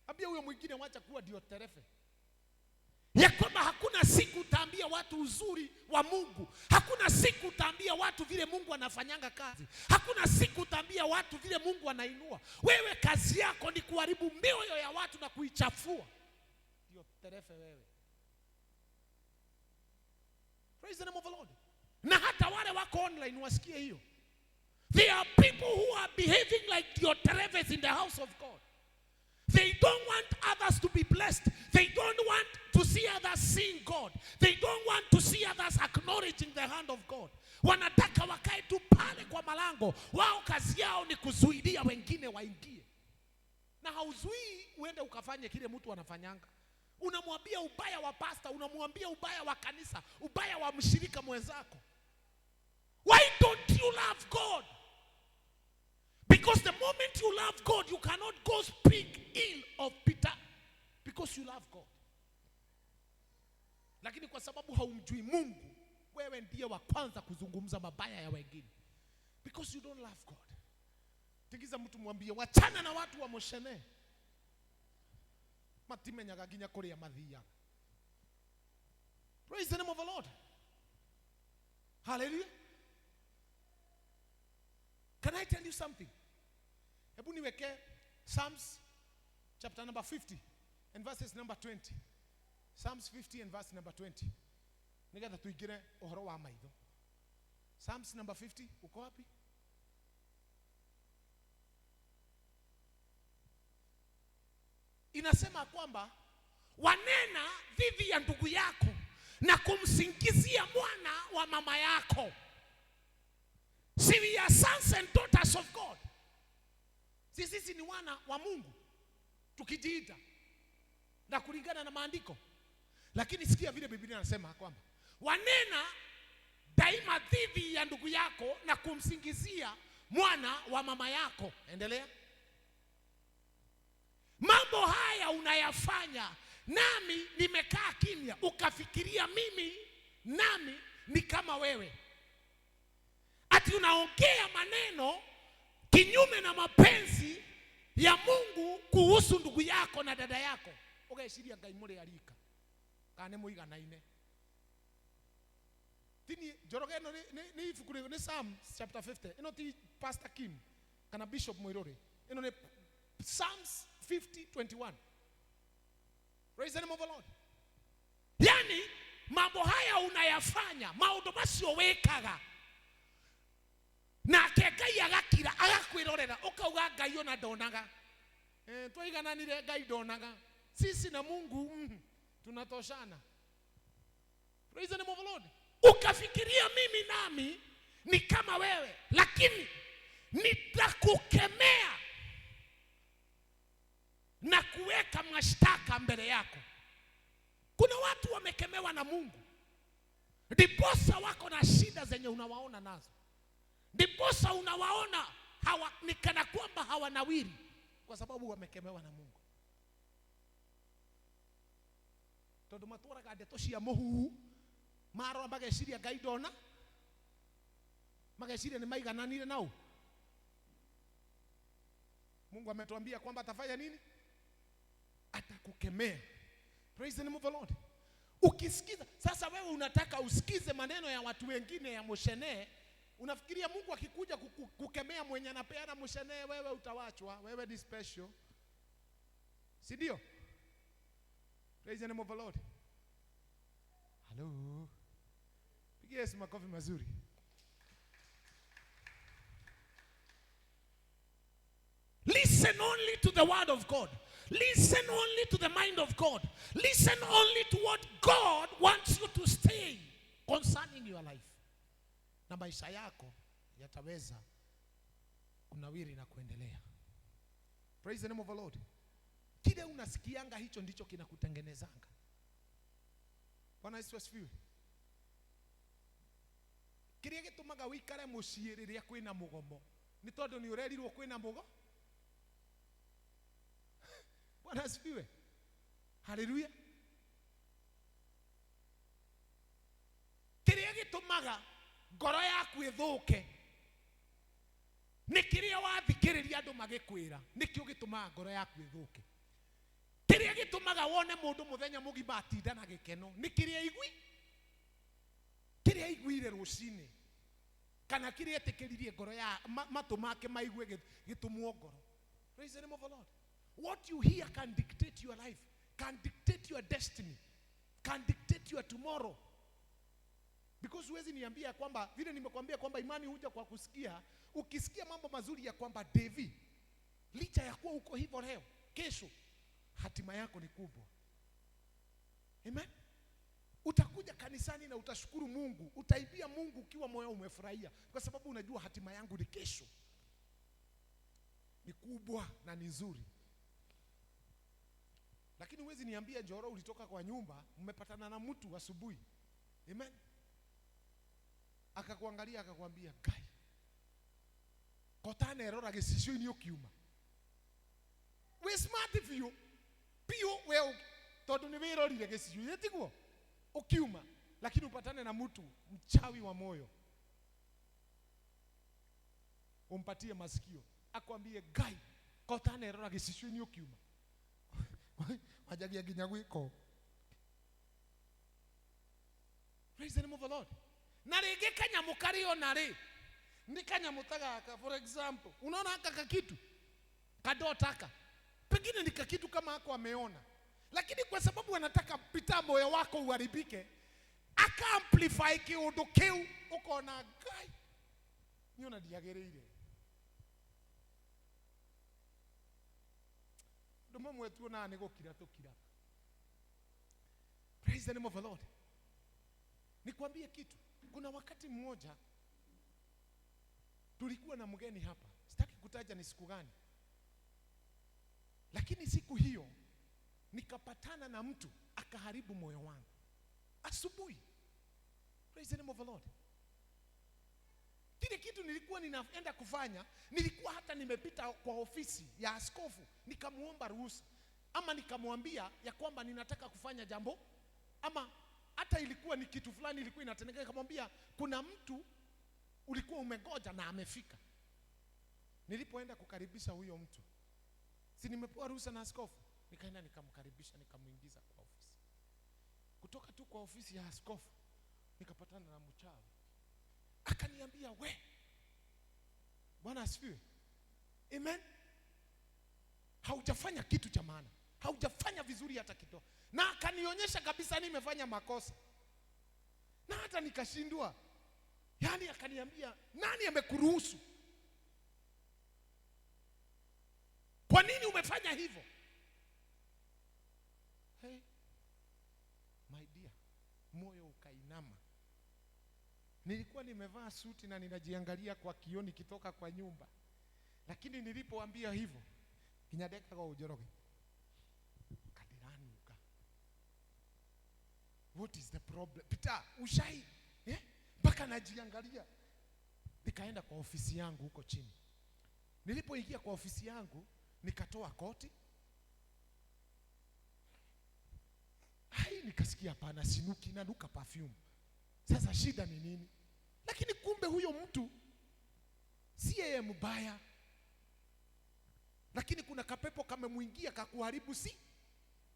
A: Ambia huyo mwingine wacha kuwa dioterefe. Ya kwamba hakuna siku utaambia watu uzuri wa Mungu. Hakuna siku utaambia watu vile Mungu anafanyanga kazi. Hakuna siku utaambia watu vile Mungu anainua. Wewe kazi yako ni kuharibu mioyo ya watu na kuichafua. Dioterefe wewe. Praise the name of the Lord. Na hata wale wako online wasikie hiyo. There are people who are behaving like dioterefes in the house of God. They don't want others to be blessed. They don't want to see others seeing God. They don't want to see others acknowledging the hand of God. Wanataka wakae tu pale kwa malango. Wao kazi yao ni kuzuidia wengine waingie. Na hauzuii uende ukafanye kile mtu anafanyanga. Unamwambia ubaya wa pastor, unamwambia ubaya wa kanisa, ubaya wa mshirika mwenzako. Why don't you love God? Because the moment you love God, you cannot go speak ill of Peter because you love God. Lakini kwa sababu haumjui Mungu, wewe ndiye wa kwanza kuzungumza mabaya ya wengine. Because you don't love God. Tigiza mtu mwambie wachana na watu wa moshene. Matimenya gaginya kuria mathia. Praise the name of the Lord. Hallelujah. Can I tell you something? Hebu niweke Psalms chapter number 50 and verses number 20. Psalms 50 and verse number 20. Nigetha tuigire uhoro wa maitho. Psalms number 50, uko wapi? Inasema kwamba wanena dhidi ya ndugu yako na kumsingizia mwana wa mama yako. See, we are sons and daughters of God. Sisi ni wana wa Mungu tukijiita na kulingana na maandiko. Lakini sikia vile Biblia inasema kwamba wanena daima dhidi ya ndugu yako na kumsingizia mwana wa mama yako. Endelea. Mambo haya unayafanya nami nimekaa kimya, ukafikiria mimi nami ni kama wewe. Ati unaongea maneno kinyume na mapenzi ya Mungu kuhusu ndugu yako na dada yako. Ugaishiria Ngai muri arika kane muiganaine. Tini jorogeno ni ifukuri ni Psalms chapter 50. Ino ti Pastor Kim kana Bishop Moirore. Ino ni Psalms 50:21. Praise the name of the Lord. Yani mambo haya unayafanya, maundu macio wekaga na Ngai agakira agakwirorera ukauga Ngai ona ndonaga. Twigananire Ngai ndonaga. Sisi na Mungu tunatoshana. Praise the name of the Lord. Ukafikiria mimi nami ni kama wewe, lakini nitakukemea na kuweka mashtaka mbele yako. Kuna watu wamekemewa na Mungu, ndiposa wako na shida zenye unawaona nazo. Ndiposa unawaona ni kana kwamba hawanawiri kwa sababu wamekemewa na Mungu. Tondu matwaraga ndeto cia muhu maro ambageciria Ngai ndona mageshire ni maigananire nao. Mungu ametuambia kwamba atafanya nini? Atakukemea. Praise the name of the Lord. Ukisikiza, sasa wewe unataka usikize maneno ya watu wengine ya mshene, unafikiria Mungu akikuja kukemea mwenye anapeana mshene, wewe utawachwa, wewe ni special. Si ndio? Praise the name of the Lord. Hello. Pigia Yesu makofi mazuri. Listen only to the word of God. Listen only to the mind of God. Listen only to what God wants you to say concerning your life. Na maisha yako yataweza kunawiri na kuendelea. Praise the name of the Lord. Kile unasikianga hicho ndicho kinakutengenezanga. Bwana Yesu asifiwe. Kile gitumaga wikare muciĩ rĩrĩa kwĩna mugomo ni tondu ni urerirwo kwĩna mugo. Bwana asifiwe. Haleluya. Kile gitumaga ngoro yaku ithuke ni kiria wathikiriria andu magikwira nikio gitumaga ngoro yaku ithuke. Kiria gitumaga wone mundu muthenya mugima atinda na gikeno ni kiria igwire rucini kana kiria etikiririe ngoro ya matu make maigue gitumwo ngoro. Praise the name of the Lord. What you hear can dictate your life, can dictate your destiny, can dictate your tomorrow. Because huwezi niambia kwamba vile nimekwambia kwamba imani huja kwa kusikia. Ukisikia mambo mazuri ya kwamba David, licha ya kuwa uko hivyo leo, kesho hatima yako ni kubwa. Amen. Utakuja kanisani na utashukuru Mungu, utaibia Mungu ukiwa moyo umefurahia, kwa sababu unajua hatima yangu ni kesho, ni kubwa na ni nzuri. Lakini huwezi niambia Njoro ulitoka kwa nyumba, mmepatana na mtu asubuhi. Amen. Akakuangalia akakwambia, "Kai. Kotana erora gicicio ini ukiuma." We smart view. Pio we tondu ni wirorire gicicio yetiguo ukiuma, lakini upatane na mtu mchawi wa moyo. Umpatie masikio, akwambie, "Gai, kotana erora gicicio ini ukiuma." Majagia ginya gwiko. Praise the name of the Lord. Na rege kanyamu kario nare. Ni kanyamu tagaka, for example. Unaona haka kakitu kadotaka. Pengine ni kakitu kama hako ameona. Lakini kwa sababu anataka pita moyo wako uharibike, aka amplify kiundu kiu ukona gai. Niona diagereire. Ndomo mwetu na negokira tokira. Praise the name of the Lord. Nikwambie kitu. Kuna wakati mmoja tulikuwa na mgeni hapa. Sitaki kutaja ni siku gani. Lakini siku hiyo nikapatana na mtu akaharibu moyo wangu. Asubuhi. Praise the name of the Lord. Kile kitu nilikuwa ninaenda kufanya, nilikuwa hata nimepita kwa ofisi ya askofu, nikamuomba ruhusa, ama nikamwambia ya kwamba ninataka kufanya jambo, ama hata ilikuwa ni kitu fulani ilikuwa inatendeka, nikamwambia kuna mtu ulikuwa umegoja na amefika. Nilipoenda kukaribisha huyo mtu, si nimepewa ruhusa na askofu, nikaenda nikamkaribisha, nikamuingiza kwa ofisi. Kutoka tu kwa ofisi ya askofu nikapatana na mchawi. Akaniambia, "We, Bwana asifiwe. Amen. Haujafanya kitu cha maana. Haujafanya vizuri hata kidogo." Na akanionyesha kabisa nimefanya makosa. Na hata nikashindwa. Yaani akaniambia, "Nani amekuruhusu? Kwa nini umefanya hivyo?" Hey, my dear, moyo ukainama. Nilikuwa nimevaa suti na ninajiangalia kwa kioo nikitoka kwa nyumba. Lakini nilipoambia hivyo, kinyadeka kwa ujoroge. Kadirani uka. What is the problem? Pita, ushai. Mpaka najiangalia. Nikaenda kwa ofisi yangu huko chini. Nilipoingia kwa ofisi yangu, nikatoa koti. Nikasikia pana sinuki na nuka perfume. Sasa shida ni nini? Lakini kumbe huyo mtu yeye mbaya, lakini kuna kapepo kamemwingia kakuharibu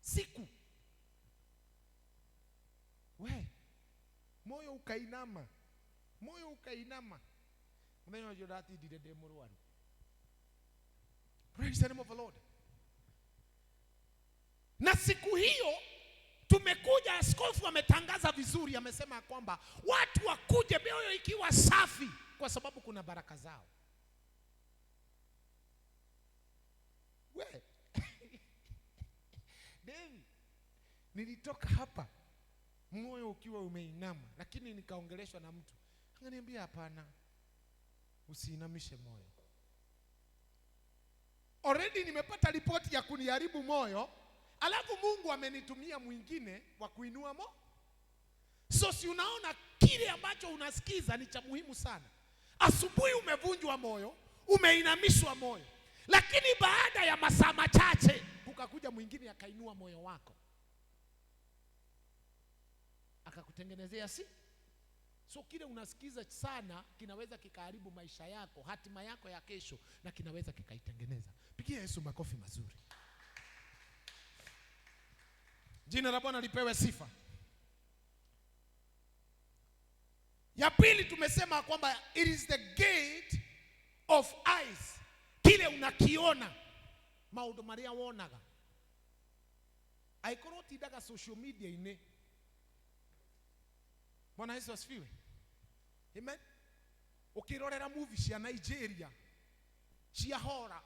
A: siku. Moyo ukainama. Mwenye jodati dide murwaru. Praise the name of the Lord. Na siku hiyo tumekuja, askofu ametangaza vizuri, amesema kwamba watu wakuje mioyo ikiwa safi kwa sababu kuna baraka zao. David, nilitoka hapa moyo ukiwa umeinama, lakini nikaongeleshwa na mtu akaniambia hapana, usiinamishe moyo. Already nimepata ripoti ya kuniharibu moyo, alafu Mungu amenitumia mwingine wa kuinua moyo. So si unaona kile ambacho unasikiza ni cha muhimu sana. Asubuhi umevunjwa moyo, umeinamishwa moyo, lakini baada ya masaa machache kukakuja mwingine akainua moyo wako, akakutengenezea So kile unasikiza sana kinaweza kikaharibu maisha yako, hatima yako ya kesho, na kinaweza kikaitengeneza. Pigia Yesu makofi mazuri. Jina la Bwana lipewe sifa. Ya pili tumesema kwamba it is the gate of eyes. Kile unakiona, maundu maria wonaga. Aikoro tidaga social media ine. Bwana Yesu asifiwe. Amen. Ukirorera movie cia Nigeria, cia horror,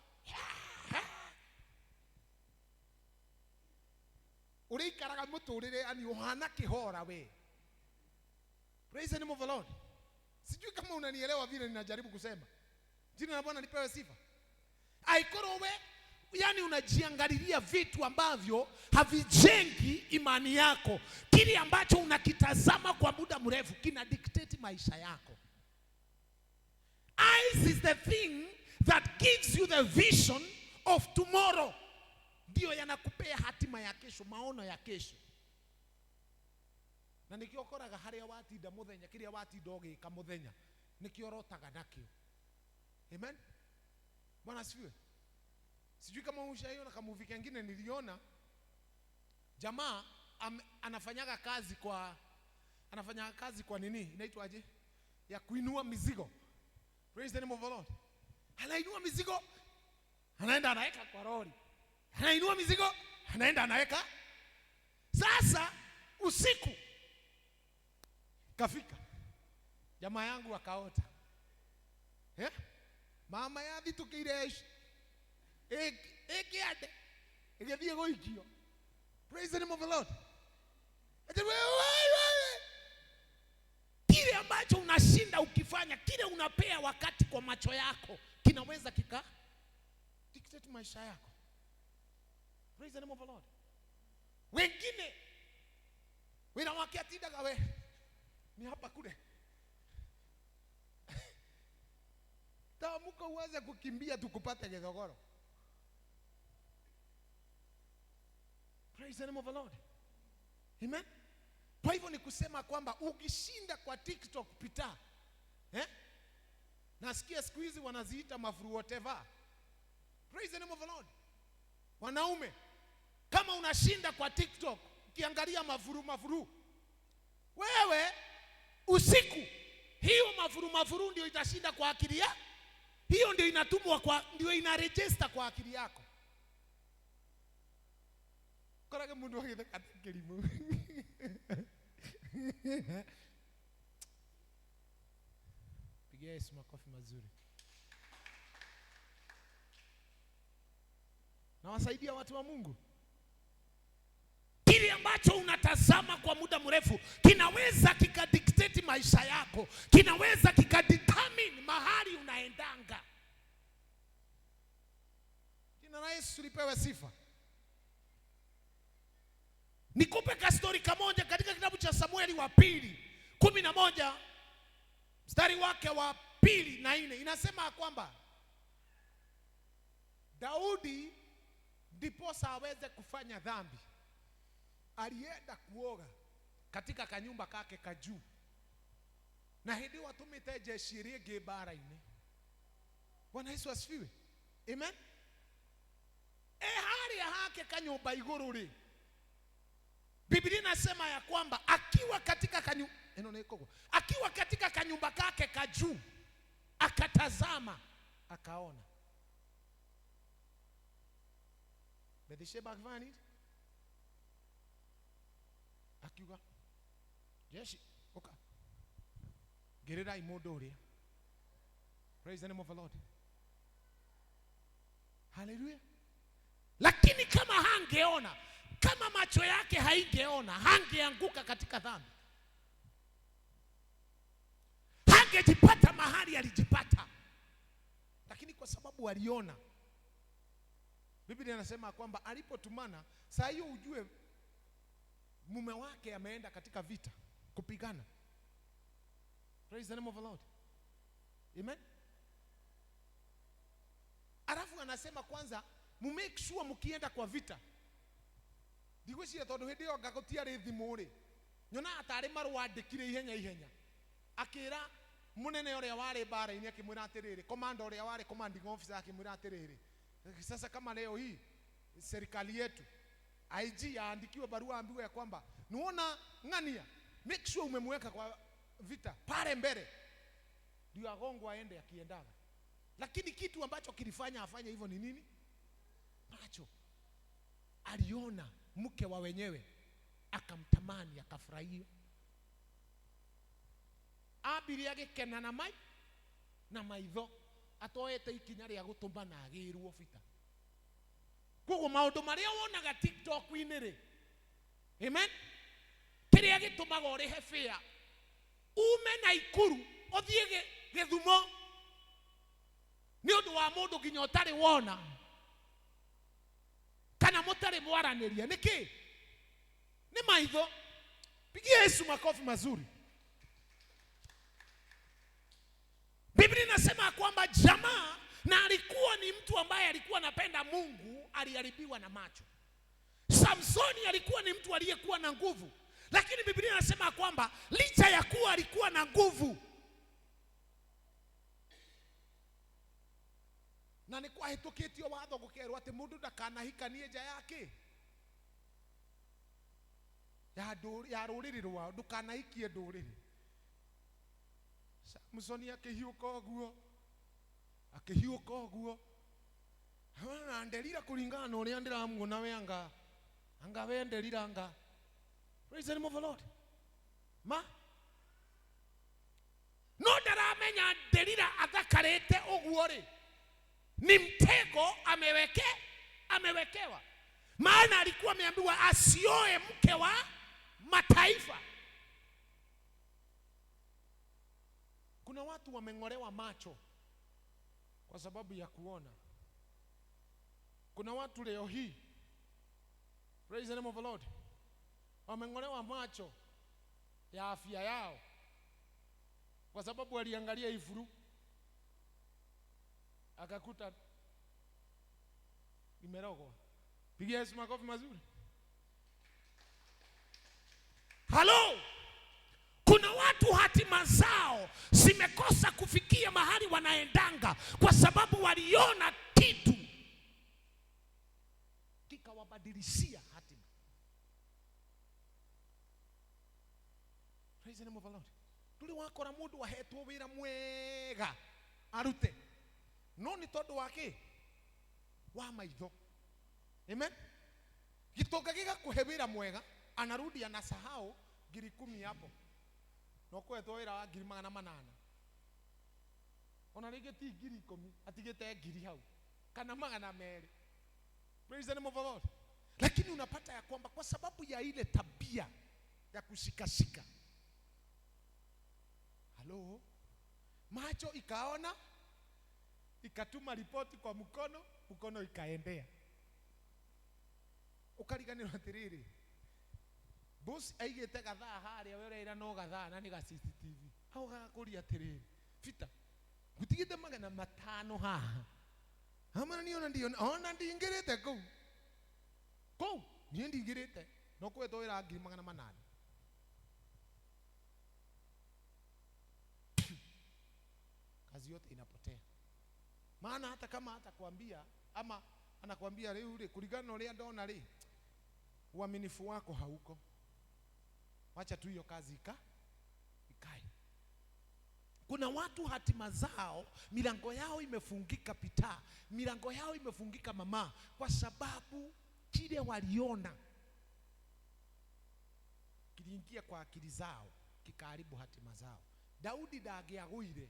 A: urikaraga muturire ani uhana kihora we. Praise the name of the Lord. Sijui kama unanielewa vile ninajaribu kusema. Jina la Bwana lipewe sifa. Aikorowe, yani unajiangalilia vitu ambavyo havijengi imani yako. Kile ambacho unakitazama kwa muda mrefu kina dictate maisha yako. Eyes is the thing that gives you the vision of tomorrow. Ndio yanakupea hatima ya kesho, maono ya kesho. Na nikiokoraga haria watinda muthenya kiria watinda ogika muthenya nikiorotaga nakio. Amen. Bwana asifiwe. Sijui kama ushaiona kama movie kingine niliona jamaa anafanya kazi kwa nini? Inaitwaje? Ya kuinua mizigo. Praise the name of the Lord. Anainua mizigo, anaenda anaweka kwa lori. Anainua mizigo, anaenda anaweka. Sasa usiku kafika, jamaa yangu akaota. Mama yathi tukiresh ekiade egethie goikio. Praise the name of the Lord. Kile ambacho unashinda ukifanya, kile unapea wakati kwa macho yako, kinaweza kika dictate maisha yako. Praise the name of the Lord. Wengine wanawakia tinda gawe ni hapa kule. Tamuka uanze kukimbia tukupate gedogoro. Praise the name of the Lord. Amen. Kwa hivyo ni kusema kwamba ukishinda kwa TikTok pita. Nasikia siku hizi wanaziita mafuru whatever. Praise the name of the Lord. Wanaume, kama unashinda kwa TikTok ukiangalia mafuru, wewe usiku hiyo mafuru ndio itashinda kwa akili yako. Hiyo ndio inatumwa ndio inaregister kwa akili yako. Korage mundu wagithe katekelimu. Pigia Yesu makofi mazuri. Na wasaidia watu wa Mungu. Kile ambacho unatazama kwa muda mrefu kinaweza kikadictate maisha yako, kinaweza kikadetermine mahali unaendanga. Jina la Yesu lipewe sifa. Nikupe ka story kamoja katika kitabu cha Samueli wa pili 11 mstari wake wa 2 na 4 inasema kwamba Daudi ndiposa aweze kufanya dhambi alienda kuoga katika kanyumba kake kajuu, na hindi watumite jeshi ringi bara-ini. Bwana Yesu asifiwe. Amen. Hali hake kanyumba iguru ri. Biblia inasema ya kwamba akiwa katika akiwa katika kanyumba kake kajuu, akatazama, akaona. Bathsheba akifanya nini? Akiuga, jeshi, oka. Gerera imodori. Praise the name of the Lord. Hallelujah. Lakini kama hangeona, kama macho yake haingeona, hangeanguka katika dhambi. Hangejipata mahali alijipata. Lakini kwa sababu aliona, Biblia inasema kwamba alipotumana, saa hiyo ujue mume wake ameenda katika vita kupigana. Praise the name of the Lord. Amen. Alafu anasema kwanza, make sure mkienda kwa vita. Digweci tondu hindi yo ngagotia ri thimuri. Nyona atari marwa andikire ihenya. Akira munene uria wari bara-ini akimwira atiriri, commander uria wari commanding officer akimwira atiriri, sasa kama leo hii serikali yetu IG aandikiwe barua ambiwe ya kwamba nuona ngania, make sure umemweka kwa vita pale mbele ndio agongo aende akiendaga. Lakini kitu ambacho kilifanya afanye hivyo ni nini? Macho. Aliona mke wa wenyewe, akamtamani, akafurahia. Abiri agikena na maitho atoete ikinya ria gutumbana agirwo vita. Koguo maundu maria wonaga TikTok-ini ri, amen, kiria gitumaga urihe fea ume na ikuru othie Githumo ni undu wa mundu nginya utari wona kana mutari mwaraniria. Niki ni maitho. Pigia Yesu makofi mazuri. Biblia inasema kwamba jamaa, na alikuwa ni mtu ambaye alikuwa anapenda Mungu, aliharibiwa na macho. Samsoni alikuwa ni mtu aliyekuwa na nguvu, lakini Biblia inasema kwamba licha ya kuwa alikuwa na nguvu, na ni kwa hitoketio watho gukerwo ati mundu ndakanahikanie nja yake ya ruriri rwa, ndukanahikie nduriri. Samsoni akihiuka oguo hana ndelira kulingana na uria ndiramuona we anga we ndelira anga. Praise the name of the Lord. No ndaramenya ndelira athakarete oguo ri ni mtego amewekewa. Maana alikuwa ameambiwa asioe mke wa mataifa. Kuna watu wameng'olewa macho kwa sababu ya kuona. Kuna watu leo hii, praise the name of the Lord, wameng'olewa macho ya afya yao kwa sababu waliangalia ifuru akakuta imerogwa. Pigia Yesu makofi mazuri. Halo. Kuna watu hatima zao zimekosa kufikia mahali wanaendanga kwa sababu waliona kitu kikawabadilishia hatima. Praise the name of the Lord. Tuli wakora mundu wahetwo wira mwega arute, no ni tondu wake wa maitho. Amen. Gitoka gigakuhe wira mwega, anarudi anasahau 10,000 hapo. No kwetwo wira wa 800. Ona rege ti 10,000 atigete 1,000 hau kana 200. Praise the name of the Lord. Lakini unapata ya kwamba kwa sababu ya ile tabia ya kushikashika, halo, macho ikaona, ikatuma ripoti kwa mkono ikaendea. Ukariganirwa atiriri, boss aigete gathaa haria we ira no gathaa na ni ga CCTV au gakuria atiriri fita gutigite 500 haha hamana niona ndio ona ndingirite kou ni ndingirite no kwetwo wira 800. Kazi yote inapotea. Maana hata kama hatakwambia ama anakwambia leo ule kulingana na ule ndona leo, uaminifu wako hauko. Wacha tu hiyo kazi ikae. Kuna watu hatima zao, milango yao imefungika pita, milango yao imefungika mama, kwa sababu kile waliona kiliingia kwa akili zao kikaribu hatima zao. Daudi ndagiagwire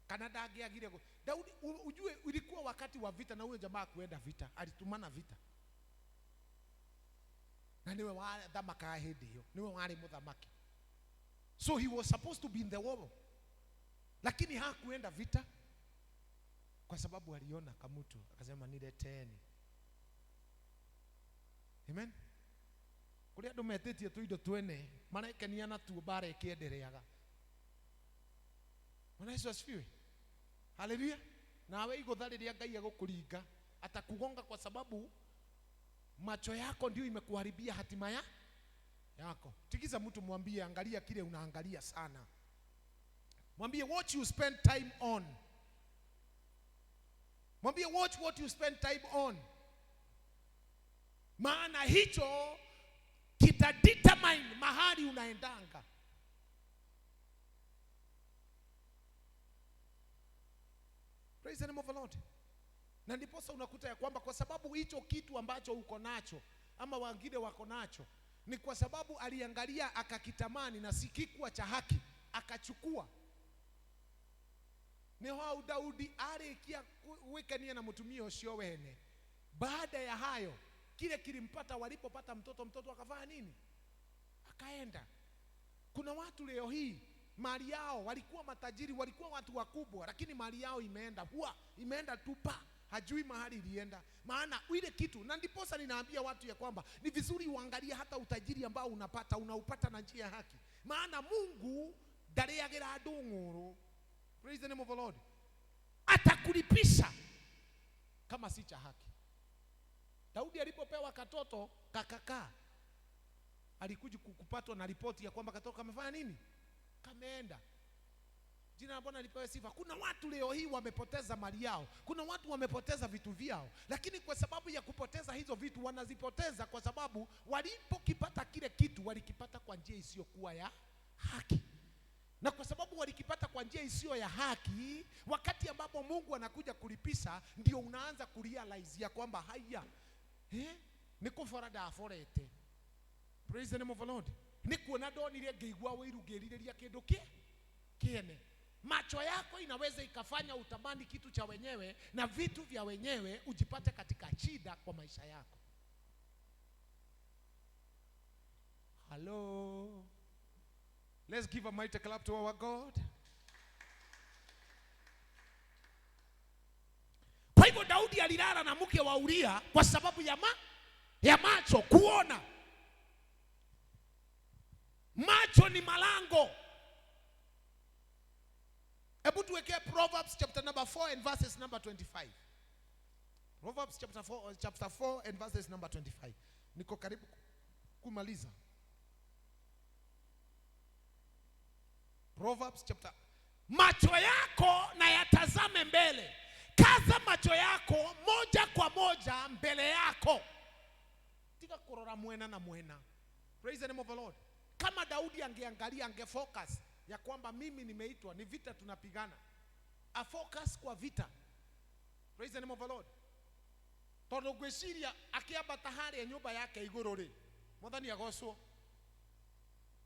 A: kana ndagiagire. Daudi ujue ulikuwa wakati wa vita na huyo jamaa kuenda vita, alitumana vita. Na niwe wa thamaka hindi hiyo, niwe wari muthamaki. So he was supposed to be in the war. Lakini hakuenda vita kwa sababu aliona kamutu akasema nileteni. Amen. Kuria ndo metetie tu indo twene marekenia na tu bare kiendereaga. Bwana Yesu asifiwe. Haleluya. Nawe igotharĩria Ngai agũkũringa atakugonga kwa sababu macho yako ndio imekuharibia hatima yako. Tikiza mtu mwambie angalia kile unaangalia sana. Mwambie what you spend time on. Mwambie watch what you spend time on. Maana hicho kita determine mahali unaendanga. Praise the name of the Lord. Na ndiposa unakuta ya kwamba kwa sababu hicho kitu ambacho uko nacho ama wengine wako nacho ni kwa sababu aliangalia akakitamani na sikikuwa cha haki akachukua. Ni hao Daudi alikia wekania na mtumio ucio wene. Baada ya hayo kile kilimpata, walipopata mtoto akafanya nini? Akaenda. Kuna watu leo hii mali yao walikuwa matajiri, walikuwa watu wakubwa, lakini mali yao imeenda tupa, hajui mahali ilienda. Maana ile kitu, na ndiposa ninaambia watu ya kwamba ni vizuri uangalie hata utajiri ambao unaupata na njia ya haki. Maana Mungu ndareagira andu ng'uru. Praise the name of the Lord. Atakulipisha kama si cha haki. Daudi alipopewa katoto kakaka, alikuja kupatwa na ripoti ya kwamba katoto kamefanya nini? Kameenda. Jina la Bwana lipewe sifa. Kuna watu leo hii wamepoteza mali yao, kuna watu wamepoteza vitu vyao, lakini kwa sababu ya kupoteza hizo vitu wanazipoteza kwa sababu walipokipata kile kitu walikipata kwa njia isiyokuwa ya haki. Na kwa sababu walikipata kwa njia isiyo ya haki, wakati ambapo Mungu anakuja kulipisha, ndio unaanza kurealize ya kwamba haya niko forada aforete. Praise the name of the Lord. Nikuona ndonire ngeigua wiru ngiririria kindu kiene. Macho yako inaweza ikafanya utamani kitu cha wenyewe na vitu vya wenyewe, ujipate katika shida kwa maisha yako. Hello. Let's give a mighty clap to our God. Kwa hivyo Daudi alilala na mke wa Uria kwa sababu ya macho kuona. Macho ni malango. Hebu tuwekee Proverbs chapter number 4 and verses number 25. Proverbs chapter 4 and verses number 25. Niko karibu kumaliza. Proverbs chapter. Macho yako na yatazame mbele. Kaza macho yako moja kwa moja mbele yako. Tika kurora mwena na mwena. Praise the name of the Lord. Kama Daudi angeangalia, angefocus ya kwamba mimi nimeitwa, ni vita tunapigana. A focus kwa vita. Praise the name of the Lord. Tondo gweciria akiambata hari ya nyumba yake iguru ri, Mwathani agocwo.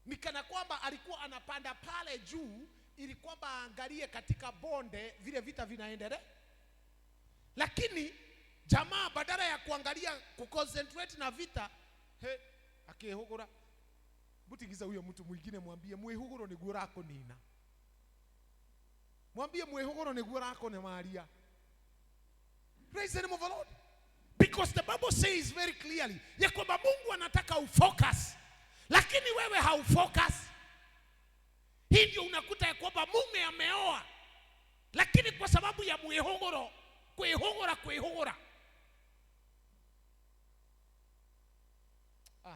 A: Ni kana kwamba alikuwa anapanda pale juu ili kwamba angalie katika bonde vile vita vinaendelea. Lakini jamaa badala ya kuangalia kuconcentrate na vita, akihugura. Butigiza huyo mtu mwingine mwambie mwihuguro ni guo rako nina. Mwambie mwihuguro ni guo rako ne Maria. Praise the name of the Lord. Because the Bible says very clearly ya kwamba Mungu anataka ufocus, lakini wewe haufocus. Hii ndio unakuta ya kwamba mume ameoa, lakini kwa sababu ya mwihuguro, kuihugura.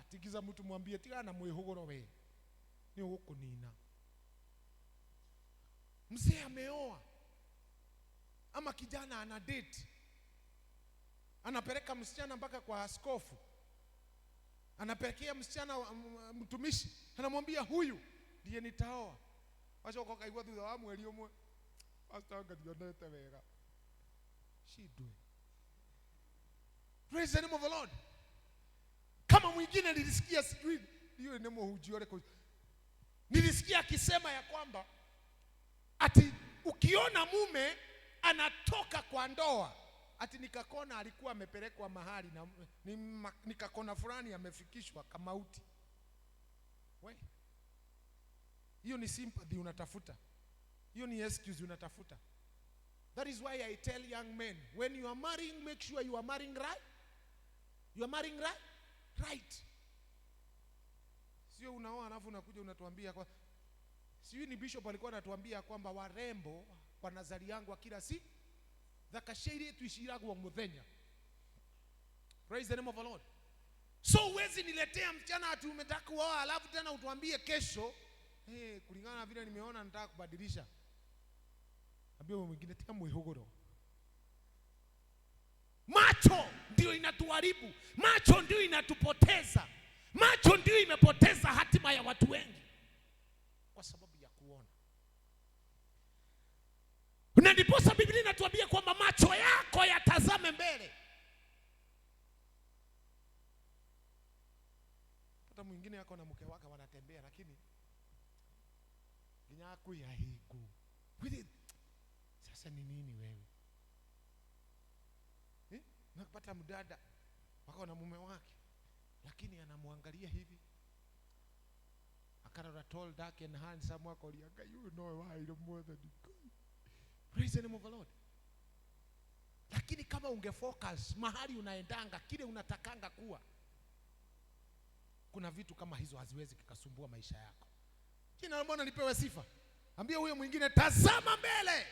A: Tigiza mtu mwambie tiga na mwihuguro we ni huko nina. Mzee ameoa ama Ama kijana ana date, anapeleka msichana mpaka kwa askofu, anapelekea msichana mtumishi, anamwambia huyu ndiye nitaoa. Wacha ukokaigwa thutha wa mweri umwe, pastor ngathionete wega shidwe. Praise the name of the Lord. Kama mwingine nilisikia sijui hiyo ni mhujio leko, nilisikia akisema ya kwamba ati ukiona mume anatoka kwa ndoa, ati nikakona alikuwa amepelekwa mahali na nikakona fulani amefikishwa kamauti. We, hiyo ni sympathy unatafuta, hiyo ni excuse unatafuta. That is why I tell young men, when you are marrying, make sure you are marrying right. You are marrying right? Right. Sio unaoa alafu unakuja unatuambia kwa sio, ni bishop alikuwa anatuambia kwamba warembo wanazaliangwa kila siku. Thakashiri tuishiragwa muthenya. Praise the name of the Lord. So uwezi niletea mchana ati umetaka kuoa alafu tena utuambie kesho, kulingana na vile nimeona nataka kubadilisha. Ambia mwingine tia mwihogoro. Macho ndio inatuharibu. Macho ndio inatupoteza. Macho ndio imepoteza hatima ya watu wengi kwa sababu ya kuona. Na ndiposa Biblia inatuambia kwamba macho yako yatazame mbele. Hata mwingine yako na mke wake wanatembea lakini ginyaku ya hiku. Sasa ni nini wewe? Nakupata mdada wako na mume wake lakini anamwangalia hivi. Akara tall, dark and handsome wako lianga, you know why the more than you. Praise the name of the Lord. Lakini kama ungefocus mahali unaendanga, kile unatakanga kuwa, kuna vitu kama hizo haziwezi kikasumbua maisha yako. Jina la Bwana lipewe sifa. Ambia huyo mwingine tazama mbele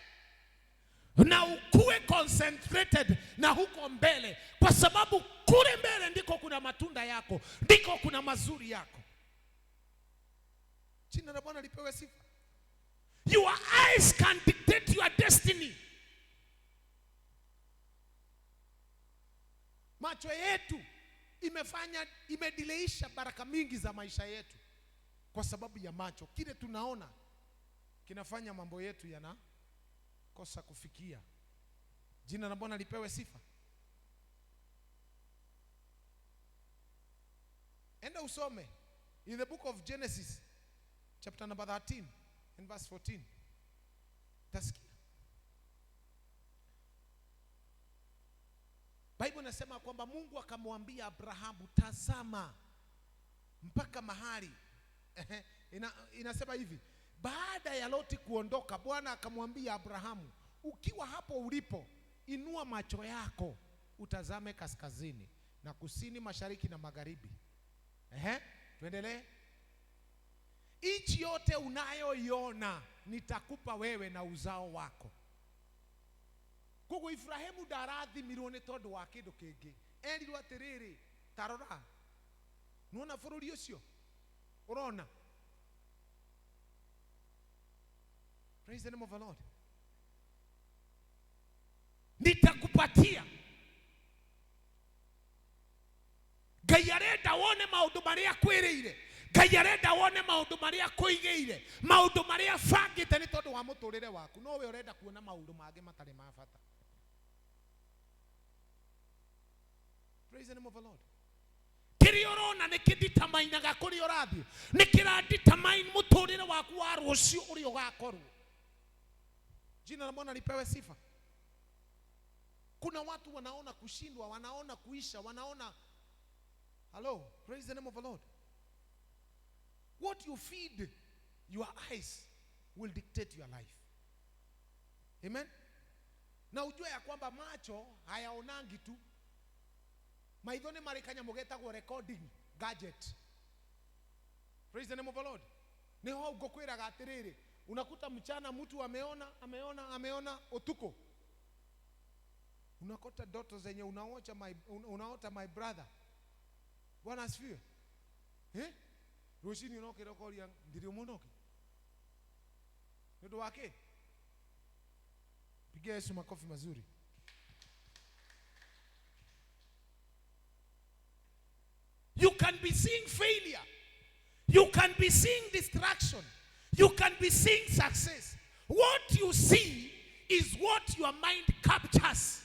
A: na ukue concentrated na huko mbele, kwa sababu kule mbele ndiko kuna matunda yako, ndiko kuna mazuri yako. Jina la Bwana lipewe sifa. Your eyes can dictate your destiny. Macho yetu imedileisha baraka mingi za maisha yetu kwa sababu ya macho. Kile tunaona kinafanya mambo yetu yanakosa kufikia. Jina la Bwana lipewe sifa. Enda usome in the book of Genesis chapter number 13 and verse 14. Tasikia Bible inasema kwamba Mungu akamwambia Abrahamu, tazama mpaka mahali. Inasema hivi, baada ya Loti kuondoka, Bwana akamwambia Abrahamu, ukiwa hapo ulipo, inua macho yako utazame kaskazini na kusini, mashariki na magharibi. Tuendelee. Nchi yote unayoiona nitakupa wewe na uzao wako. Kuko Ibrahimu darathi mirone todo wa kindu kingi. Erirwo atiriri, tarora. Nuona bururi ucio? Urona? Praise the name of the Lord. Nitakupatia. Ngai arenda wone maundu maria kwiriire. Ngai arenda wone maundu maria kuigeire. Maundu maria bangite ni tondu wa muturire waku. No we urenda kuona maundu mangĩ matari ma bata. Praise the name of the Lord. Kiri urona ni kiditamainaga kuri urathio. Ni kiradetermine muturire waku wa rucio uri ugakorwo. Jina la Bwana lipewe sifa. Kuna watu wanaona kushindwa, wanaona kuisha, wanaona. Hello, praise the name of the Lord. What you feed your eyes will dictate your life. Amen. Na ujue ya kwamba macho hayaonangi tu. Maithone marikanya mugeta go recording gadget. Praise the name of the Lord. Ni ho ugokwira gatiriri. Unakuta mchana mtu ameona utuko. Unakuta ndoto zenye unaota my brother. Bwana asifiwe. Rushini unokira koria ndiri munoki. Ndio wake. Pigia Yesu makofi mazuri. You can be seeing failure. You can be seeing distraction. You can be seeing success. What you see is what your mind captures.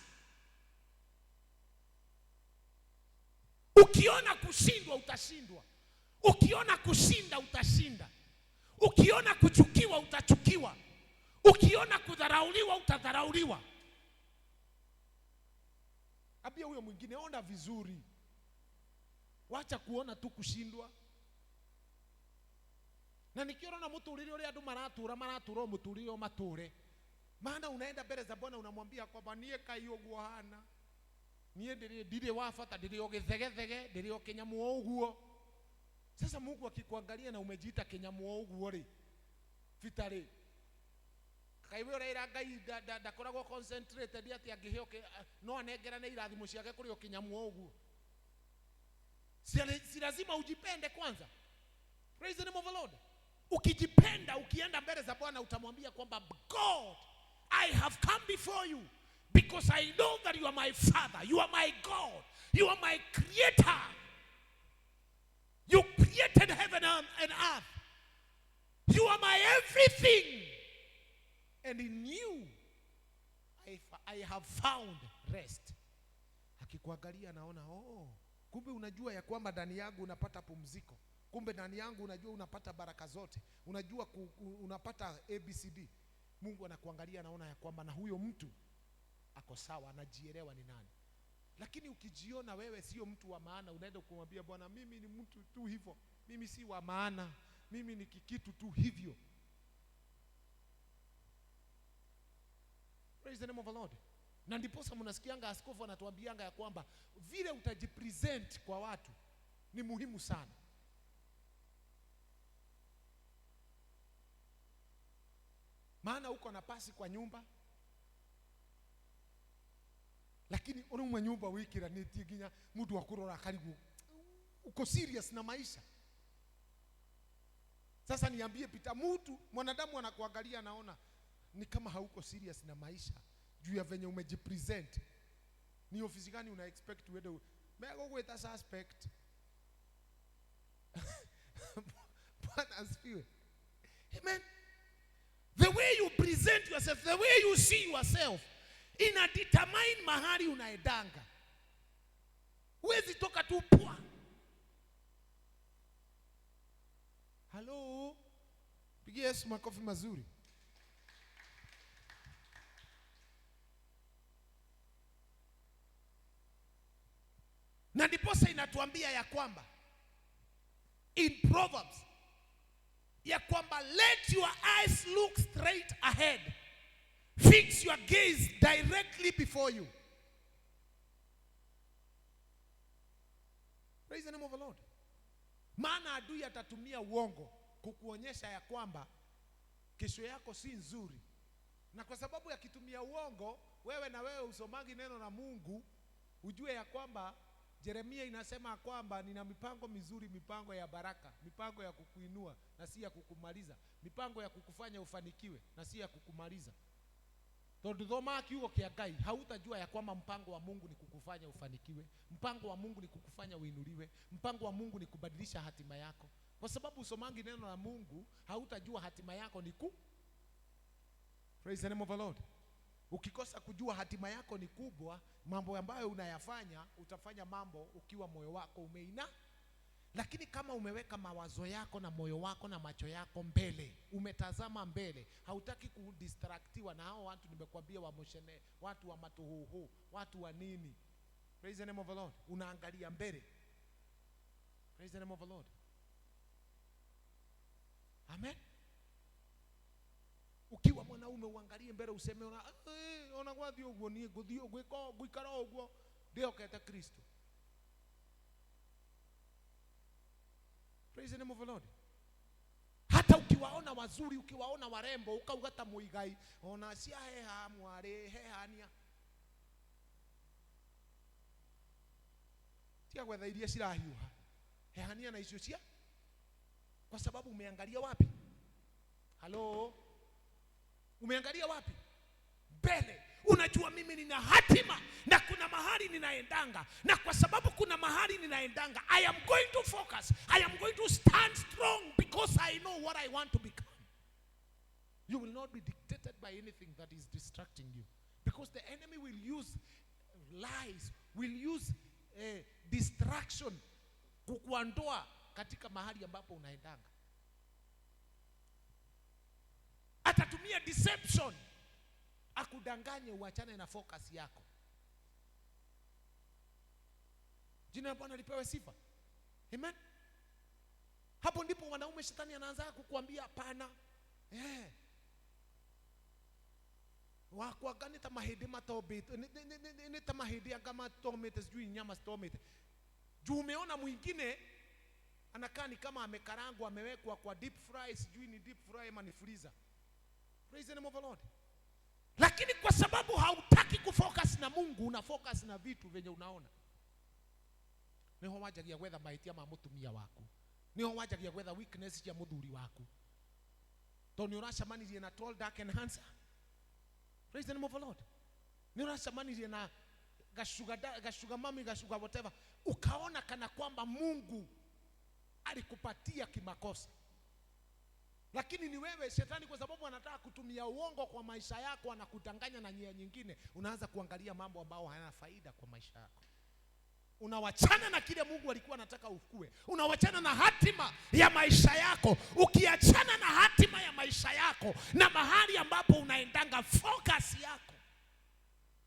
A: Ukiona kushindwa utashindwa. Ukiona kushinda utashinda. Ukiona kuchukiwa utachukiwa. Ukiona kudharauliwa utadharauliwa. Abia huyo mwingine, ona vizuri. Wacha kuona tu kushindwa. Na nikiona muturire ule andu maratura muturire mature. Maana unaenda mbele za Bwana unamwambia kwamba niye kai uguo hana. Niye ndire wafata ndire ogithegethege ndire okinyamu uguo. Sasa Mungu akikuangalia na umejiita kinyamu uguo ri vitari. Kaiwe uraira Ngai ndakoragwo concentrated ati angiheo no anengerane irathimo ciake kuri okinyamu uguo. Si lazima ujipende kwanza. Praise the name of the Lord. Ukijipenda ukienda mbele za Bwana utamwambia kwamba God, I have come before you because I know that you are my Father, you are my God, you are my creator. You created heaven and earth. You are my everything. And in you I have found rest. Akikuangalia naona kumbe unajua ya kwamba ndani yangu unapata pumziko. Kumbe ndani yangu unajua unapata baraka zote. Unajua unapata ABCD. Mungu anakuangalia naona ya kwamba na huyo mtu ako sawa, anajielewa ni nani. Lakini ukijiona wewe sio mtu wa maana, unaenda kumwambia Bwana, mimi ni mtu tu hivyo. Mimi si wa maana. Mimi ni kikitu tu hivyo. Praise the name of the Lord. Na ndiposa mnasikianga askofu anatuambianga ya kwamba vile utajipresent kwa watu ni muhimu sana. Maana uko na pasi kwa nyumba, lakini urumwe nyumba wikira niti ginya mtu akurora karibu. Uko serious na maisha. Sasa niambie Peter, mwanadamu anakuangalia naona ni kama hauko serious na maisha juu ya venye umejipresent. Ni ofisi gani una expect uende mego gweta suspect? Bwana asifiwe. Amen. The way you present yourself, the way you see yourself, ina determine mahali unaedanga. Huwezi toka tu pwa. Hello. Pigia Yesu makofi mazuri. Na ndiposa inatuambia ya kwamba in Proverbs ya kwamba let your eyes look straight ahead. Fix your gaze directly before you. Praise the name of the Lord. Maana adui atatumia uongo kukuonyesha ya kwamba kesho yako si nzuri. Na kwa sababu ya kitumia uongo, wewe na wewe usomangi neno na Mungu, ujue ya kwamba Yeremia inasema kwamba nina mipango mizuri, mipango ya baraka, mipango ya kukuinua na si ya kukumaliza, mipango ya kukufanya ufanikiwe na si ya kukumaliza. Tondu thoma kiugo kia Ngai, hautajua ya kwamba mpango wa Mungu ni kukufanya ufanikiwe, mpango wa Mungu ni kukufanya uinuliwe, mpango wa Mungu ni kubadilisha hatima yako. Kwa sababu usomangi neno la Mungu, hautajua hatima yako ni Praise the name of the Lord. Ukikosa kujua hatima yako ni kubwa, mambo ambayo unayafanya, utafanya mambo ukiwa moyo wako umeina. Lakini kama umeweka mawazo yako na moyo wako na macho yako mbele, umetazama mbele, hautaki kudistractiwa na hao watu nimekuambia wa moshene, watu wa matuhuhu, watu wa nini. Praise the name of the Lord. Unaangalia mbele. Praise the name of the Lord. Amen. Ukiwa mwanaume uangalie mbele useme ona gwathi uguo ni nguthi gwiko gwikara uguo ndiokete Kristo. Praise the name of the Lord. Hata ukiwaona wazuri, ukiwaona warembo, ukaugata muigai, ona cia heha mware hehania. Tia gwetha iria cirahiuha. Hehania na icio cia. Kwa sababu umeangalia wapi? Hello. Umeangalia wapi? mbele. Unajua mimi nina hatima na kuna mahali ninaendanga, na kwa sababu kuna mahali ninaendanga, I am going to focus. I am going to stand strong because I know what I want to become. You will not be dictated by anything that is distracting you, because the enemy will use lies, will use distraction kukuondoa katika mahali ambapo unaendanga. Atatumia deception akudanganye uachane na focus yako. Jina la Bwana lipewe sifa. Amen. Hapo ndipo wanaume shetani anaanza kukuambia hapana. Wakwagani tamahidi matobete. Ni tamahidi agama tomete sijui nyama tomete. Juu umeona mwingine anakaa ni kama amekarangwa, amewekwa kwa deep fry, sijui ni deep fry ama ni freezer. Praise the name of the Lord. Lakini kwa sababu hautaki kufocus na Mungu, una focus na vitu venye unaona. Niho wajagia gwetha mahĩtia ma mũtumia waku. Niho wajagia gwetha weakness ya mũthuri waku. Toni uracemanirie na tall, dark and handsome. Praise the name of the Lord. Ni uracemanirie na gashuga mami, gashuga whatever. Ukaona kana kwamba Mungu alikupatia kimakosa. Lakini ni wewe shetani, kwa sababu anataka kutumia uongo kwa maisha yako, anakudanganya na njia nyingine, unaanza kuangalia mambo ambayo hayana faida kwa maisha yako. Unawachana na kile Mungu alikuwa anataka ukue. Unawachana na hatima ya maisha yako. Ukiachana na hatima ya maisha yako na mahali ambapo unaendanga focus yako,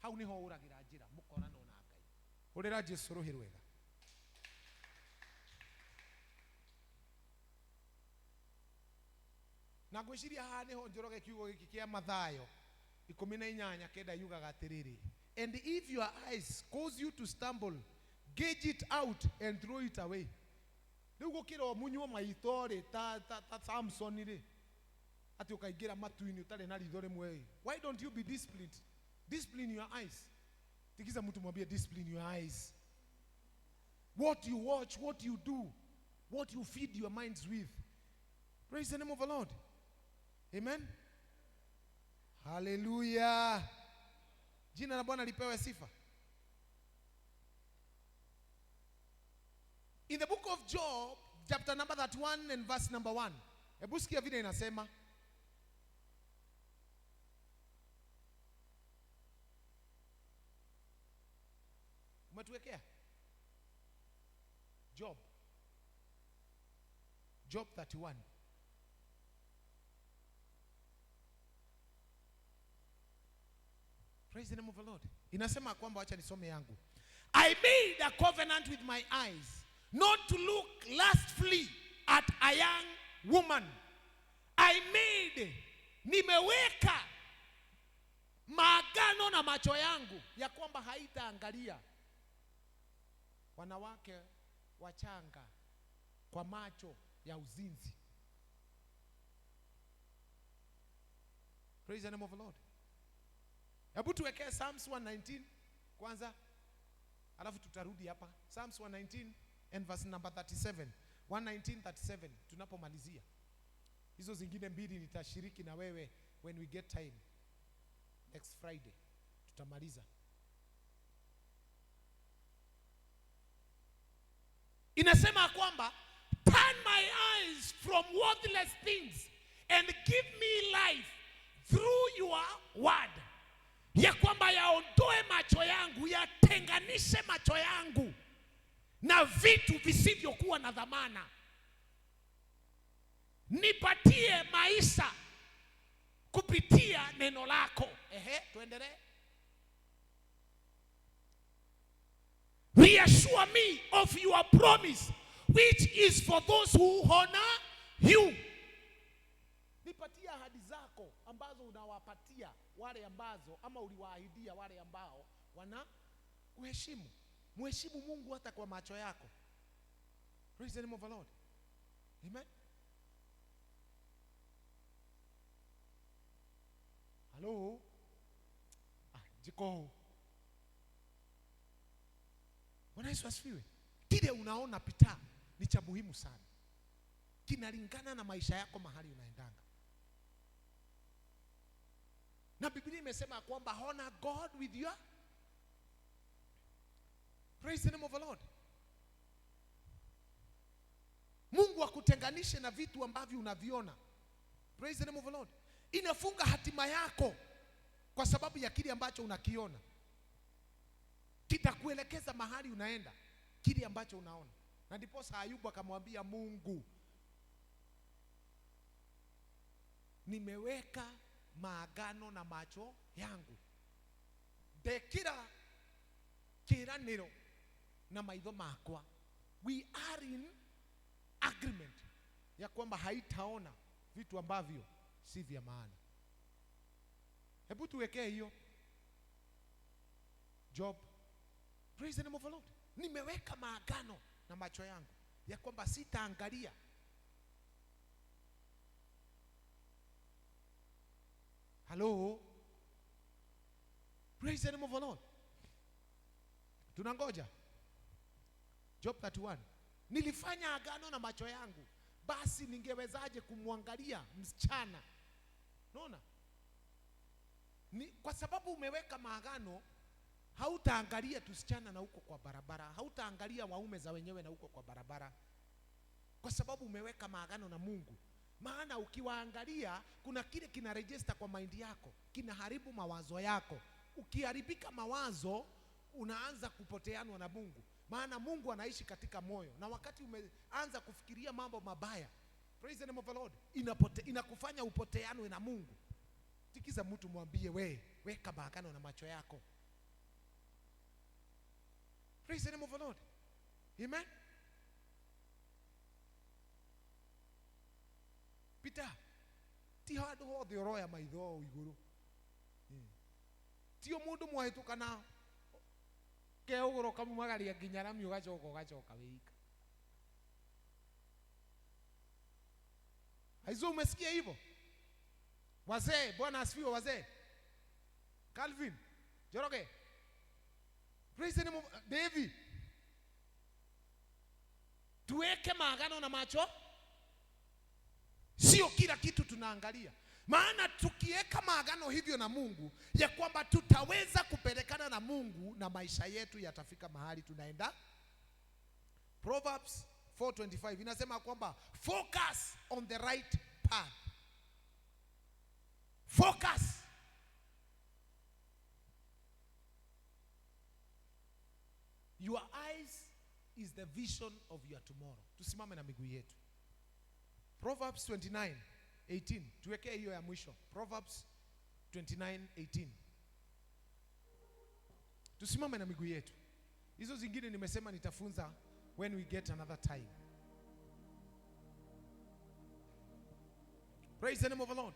A: hau niho uragira njira mukorana na Ngai. Urira Jesu ruhi rwega. Na gwiciria haha niho njoroge kiugo giki kia Mathayo 18:9 yugaga atiriri, and if your eyes cause you to stumble, gauge it out and throw it away. Riu gukira munywo maithori ta Samson ri ati ukaigira matu-ini utare na ritho rimwe. Why don't you be disciplined? Discipline your eyes. Tikiza mtu mwambie discipline your eyes. What you watch, what you do, what you feed your minds with. Praise the name of the Lord. Amen. Hallelujah. Jina la Bwana lipewe sifa. In the book of Job, chapter number 31 and verse number 1. Hebu sikia vile inasema. Umetuwekea? Job 31. Praise the name of the Lord. Inasema kwamba, acha nisome yangu. I made a covenant with my eyes not to look lustfully at a young woman. Nimeweka maagano na macho yangu ya kwamba haitaangalia wanawake wachanga kwa macho ya uzinzi. Praise the name of the Lord. Hebu tuwekee Psalms 119 kwanza, alafu tutarudi hapa. Psalms 119 and verse number 37. 119:37 tunapomalizia. Hizo zingine mbili nitashiriki na wewe when we get time. Next Friday tutamaliza. Inasema kwamba turn my eyes from worthless things and give me life through your word. Ya kwamba yaondoe macho yangu, yatenganishe macho yangu na vitu visivyokuwa na dhamana. Nipatie maisha kupitia neno lako. Tuendelee. Reassure me of your promise, which is for those who honor you. Nipatie ahadi zako ambazo unawapatia wale ambazo, ama uliwaahidia wale ambao wana kuheshimu. Mheshimu Mungu hata kwa macho yako. Praise the name of the Lord. Amen. Hello. Jiko. Bwana Yesu asifiwe. Kile unaona pita ni cha muhimu sana. Kinalingana na maisha yako mahali unaendanga. Na Biblia imesema kwamba honor God with your, praise the name of the Lord. Mungu akutenganishe na vitu ambavyo unaviona. Praise the name of the Lord. Inafunga hatima yako kwa sababu ya kile ambacho unakiona. Kitakuelekeza mahali unaenda kile ambacho unaona. Na ndipo Ayubu akamwambia Mungu, nimeweka maagano na macho yangu, dekira kiraniro na maitho makwa. We are in agreement ya kwamba haitaona vitu ambavyo si vya maana. Hebu tuwekee hiyo Job. Praise the name of the Lord. Nimeweka maagano na macho yangu ya kwamba sitaangalia hello. Praise the name of the Lord. Tunangoja Job 31. Nilifanya agano na macho yangu, basi ningewezaje kumwangalia msichana? Unaona? Kwa sababu umeweka maagano, hautaangalia tusichana na huko kwa barabara, hautaangalia waume za wenyewe na huko kwa barabara, kwa sababu umeweka maagano na Mungu. Maana ukiwaangalia kuna kile kina register kwa mind yako, kinaharibu mawazo yako. Ukiharibika mawazo, unaanza kupoteanwa na Mungu. Maana Mungu anaishi katika moyo, na wakati umeanza kufikiria mambo mabaya, praise the name of the Lord, inakufanya upoteanwe na Mungu. Tikiza mtu mwambie, weka maagano na macho yako. Praise the name of the Lord. Amen. Peter, ti hado ho the roya maitho iguru. Ti o mundu mwahituka na ke ugoro kamumagaria nginya rami ugacoka wika. Aizo, umesikia hivyo? Wazee, Bwana asifiwe wazee. Calvin, Joroge. Praise the name of David. Tuweke maagano na macho, sio kila kitu tunaangalia. Maana tukiweka maagano hivyo na Mungu ya kwamba tutaweza kupelekana na Mungu na maisha yetu yatafika mahali tunaenda. Proverbs 4:25 inasema kwamba focus on the right path. Focus. Your eyes is the vision of your tomorrow. Tusimame na miguu yetu. Proverbs 29:18. Tuwekee hiyo ya mwisho. Proverbs 29:18. Tusimame na miguu yetu. Hizo zingine nimesema nitafunza when we get another time. Praise the name of the Lord.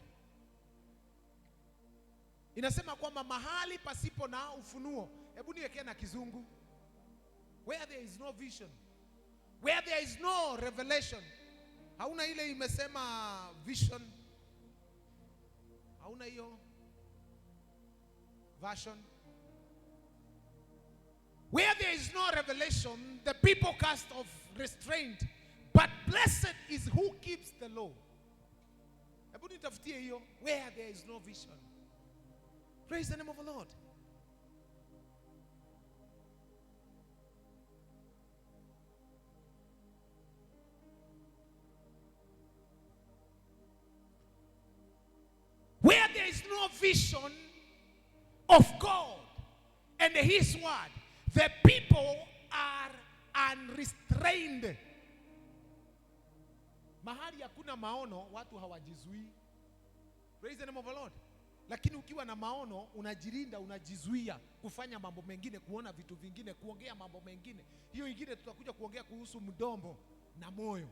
A: Inasema kwamba mahali pasipo na ufunuo, hebu niwekee na kizungu, where there is no vision, where there is no revelation. Hauna ile imesema vision, hauna hiyo version. Where there is no revelation, the people cast off restraint, but blessed is who keeps the law. Hebu nitafutie hiyo, where there is no vision. Praise the name of the Lord. Where there is no vision of God and His word, the people are unrestrained. Mahali hakuna maono, watu hawajizui. Praise the name of the Lord. Lakini ukiwa na maono, unajilinda, unajizuia kufanya mambo mengine, kuona vitu vingine, kuongea mambo mengine. Hiyo ingine tutakuja kuongea kuhusu mdomo na moyo.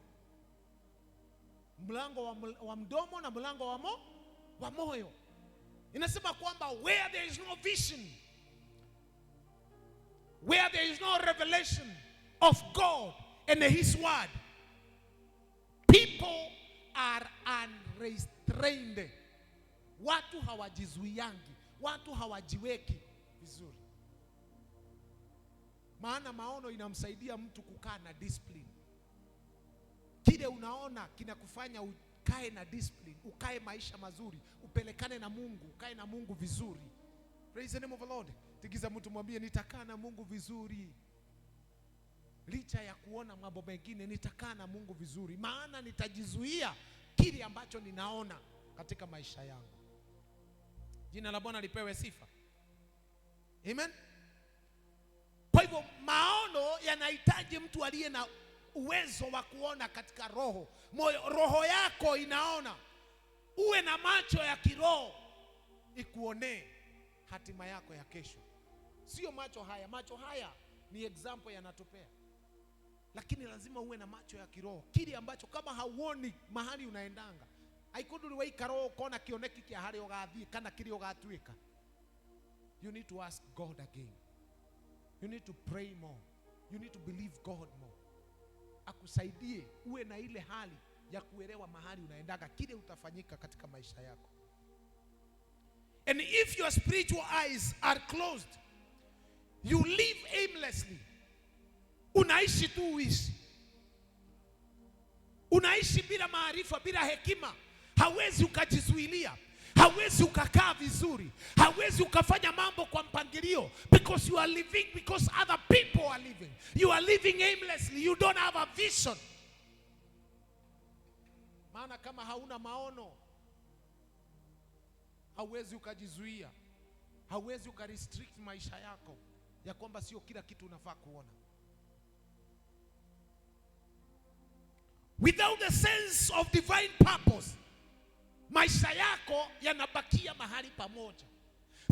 A: Mlango wa mdomo na mlango wa moyo. Inasema kwamba where there is no vision, where there is no revelation of God and His word, people are unrestrained. Watu hawajizuiangi, watu hawajiweki vizuri. Maana maono inamsaidia mtu kukaa na discipline. Kile unaona kinakufanya ukae na discipline, ukae maisha mazuri, upelekane na Mungu, ukae na Mungu vizuri. Praise the name of the Lord. Tigiza mtu mwambie nitakaa na Mungu vizuri. Licha ya kuona mambo mengine, nitakaa na Mungu vizuri, maana nitajizuia kile ambacho ninaona katika maisha yangu. Jina la Bwana lipewe sifa. Amen. Kwa hivyo maono yanahitaji mtu aliye na uwezo wa kuona katika roho. Roho yako inaona. Uwe na macho ya kiroho ikuonee hatima yako ya kesho. Sio macho haya. Macho haya ni example yanatupea. Lakini lazima uwe na macho ya kiroho. Kile ambacho kama hauoni mahali unaendanga, haikuduri wewe karoho kona kioneki kia hali ugathie kana kile ugatwika. You need to ask God again. You need to pray more. You need to believe God more. Akusaidie uwe na ile hali ya kuelewa mahali unaendanga, kile utafanyika katika maisha yako. And if your spiritual eyes are closed, you live aimlessly. Unaishi tu uishi. Unaishi bila maarifa, bila hekima. Hawezi ukajizuilia. Hawezi ukakaa vizuri. Hawezi ukafanya mambo kwa mpangilio. Because you are living because other people are living. You are living aimlessly. You don't have a vision. Maana kama hauna maono, hauwezi ukajizuia. Hauwezi ukarestrict maisha yako ya kwamba sio kila kitu unafaa kuona. Without the sense of divine purpose, maisha yako yanabakia mahali pamoja.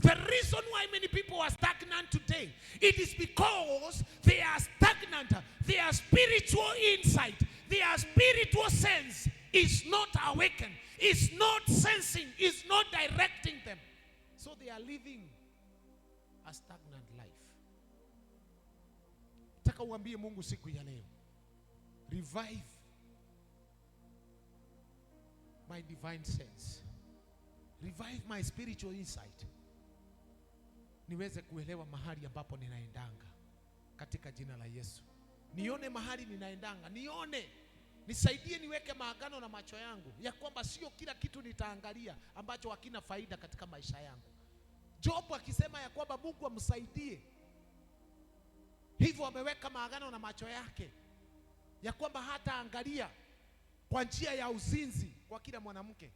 A: The reason why many people are stagnant today, it is because they are stagnant. Their spiritual insight, their spiritual sense is not awakened, is not sensing, is not directing them. So they are living a stagnant life. Nataka uambie Mungu siku ya leo, revive my divine sense. Revive my spiritual insight. Niweze kuelewa mahali ambapo ninaendanga katika jina la Yesu. Nione mahali ninaendanga, nione. Nisaidie niweke maagano na macho yangu ya kwamba sio kila kitu nitaangalia ambacho hakina faida katika maisha yangu. Job akisema ya kwamba Mungu amsaidie, hivyo ameweka maagano na macho yake ya kwamba hata angalia kwa njia ya uzinzi kwa kila mwanamke.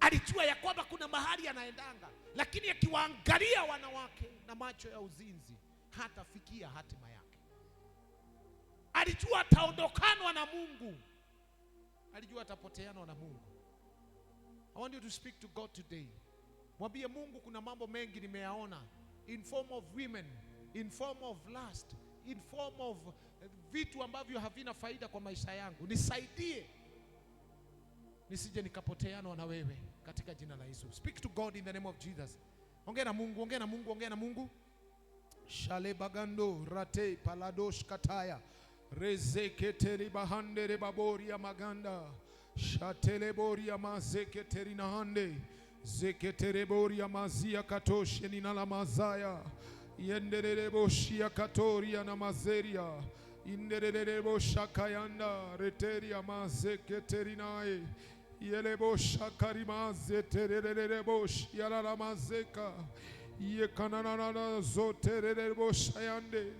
A: Alijua ya kwamba kuna mahali anaendanga, lakini akiwaangalia wanawake na macho ya uzinzi hatafikia hatima yake. Alijua ataondokanwa na Mungu. Alijua atapoteanwa na Mungu. I want you to speak to God today. Mwambie Mungu, kuna mambo mengi nimeyaona in form of women, in form of lust, in form of vitu ambavyo havina faida kwa maisha yangu. Nisaidie nisije nikapoteanwa na wewe katika jina la Yesu. Speak to God in the name of Jesus. Ongea na Mungu, ongea na Mungu, ongea na Mungu. Shale bagando rate paladosh kataya rezeketeri bahande rebaboria maganda shateleboria mazeketeri nahande zeketereboria mazia katoshe ninala mazaya yendereboshia katoria na mazeria indereboshia kayanda reteria mazeketeri nae yelebosha karimaze terereboshia la mazeka ye kanana zote rereboshia yande.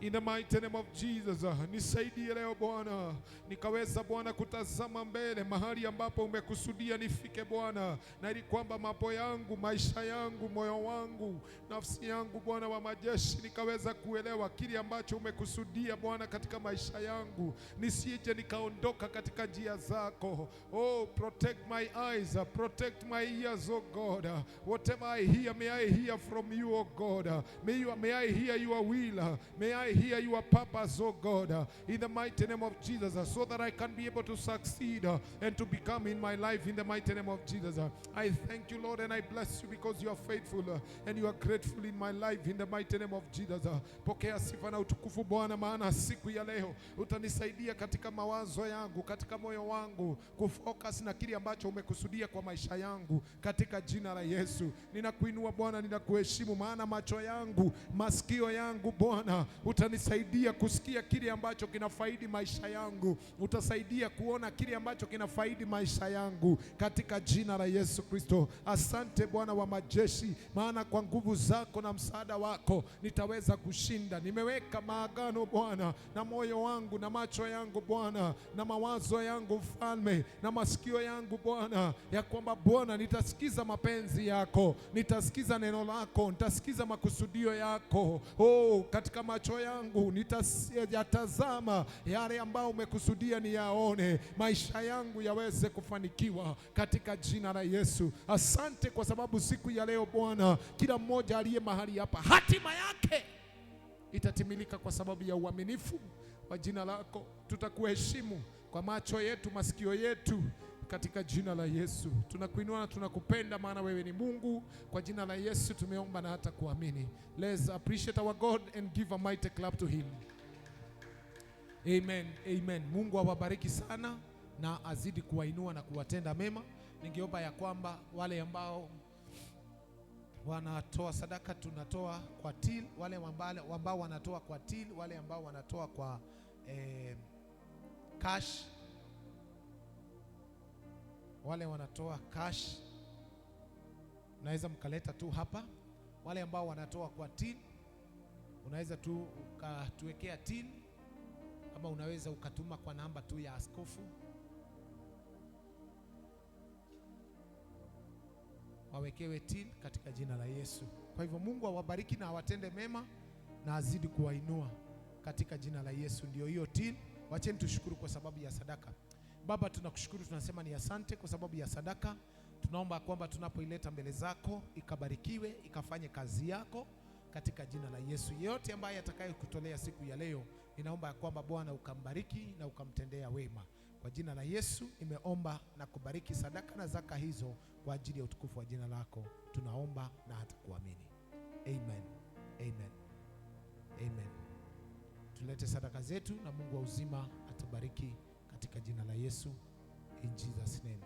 A: In the mighty name of Jesus, nisaidie leo Bwana, nikaweza Bwana kutazama mbele mahali ambapo umekusudia nifike Bwana, na ili kwamba mambo yangu, maisha yangu, moyo wangu, nafsi yangu Bwana wa majeshi, nikaweza kuelewa kile ambacho umekusudia Bwana katika maisha yangu, nisije nikaondoka katika njia zako. Oh, protect my eyes, protect my ears, oh God. Whatever I hear, may I hear from you, oh God. May I hear your will. May I hear your purpose, oh God, in the mighty name of Jesus, so that I can be able to succeed and to become in my life in the mighty name of Jesus. I thank you, Lord, and I bless you because you are faithful and you are grateful in my life in the mighty name of Jesus. Pokea sifa na utukufu Bwana, maana siku ya leo utanisaidia katika mawazo yangu, katika moyo wangu kufocus na kile ambacho umekusudia kwa maisha yangu katika jina la Yesu. Ninakuinua Bwana, ninakuheshimu, maana macho yangu, masikio yangu Bwana utanisaidia kusikia kile ambacho kinafaidi maisha yangu, utasaidia kuona kile ambacho kinafaidi maisha yangu, katika jina la Yesu Kristo. Asante Bwana wa majeshi, maana kwa nguvu zako na msaada wako nitaweza kushinda. Nimeweka maagano Bwana na moyo wangu na macho yangu Bwana na mawazo yangu Mfalme na masikio yangu Bwana, ya kwamba Bwana nitasikiza mapenzi yako, nitasikiza neno lako, nitasikiza makusudio yako. Katika macho yangu nitayatazama yale ambayo umekusudia niyaone, maisha yangu yaweze kufanikiwa katika jina la Yesu. Asante kwa sababu siku ya leo Bwana, kila mmoja aliye mahali hapa hatima yake itatimilika kwa sababu ya uaminifu wa jina lako. Tutakuheshimu kwa macho yetu, masikio yetu, katika jina la Yesu. Tunakuinua na tunakupenda, maana wewe ni Mungu. Kwa jina la Yesu tumeomba na hata kuamini. Let's appreciate our God and give a mighty clap to him. Amen, amen. Mungu awabariki sana na azidi kuwainua na kuwatenda mema. Ningeomba ya kwamba wale ambao wanatoa sadaka, tunatoa kwa till, wale ambao wanatoa kwa till, wale ambao wanatoa kwa cash, wale wanatoa cash unaweza mkaleta tu hapa. Wale ambao wanatoa kwa till unaweza tu ukatuwekea till, ama unaweza ukatuma kwa namba tu ya askofu, wawekewe till katika jina la Yesu. Kwa hivyo Mungu awabariki na awatende mema na azidi kuwainua katika jina la Yesu. Ndio hiyo till. Wacheni tushukuru kwa sababu ya sadaka. Baba, tunakushukuru, tunasema ni asante kwa sababu ya sadaka. Tunaomba kwamba tunapoileta mbele zako ikabarikiwe, ikafanye kazi yako katika jina la Yesu. Yeyote ambaye atakaye kutolea siku ya leo, ninaomba kwamba Bwana ukambariki na ukamtendea wema. Kwa jina la Yesu nimeomba na kubariki sadaka na zaka hizo kwa ajili ya utukufu wa jina lako. Tunaomba na hata kuamini. Amen. Amen. Amen. Tulete sadaka zetu na Mungu wa uzima atubariki katika jina la Yesu. In Jesus name.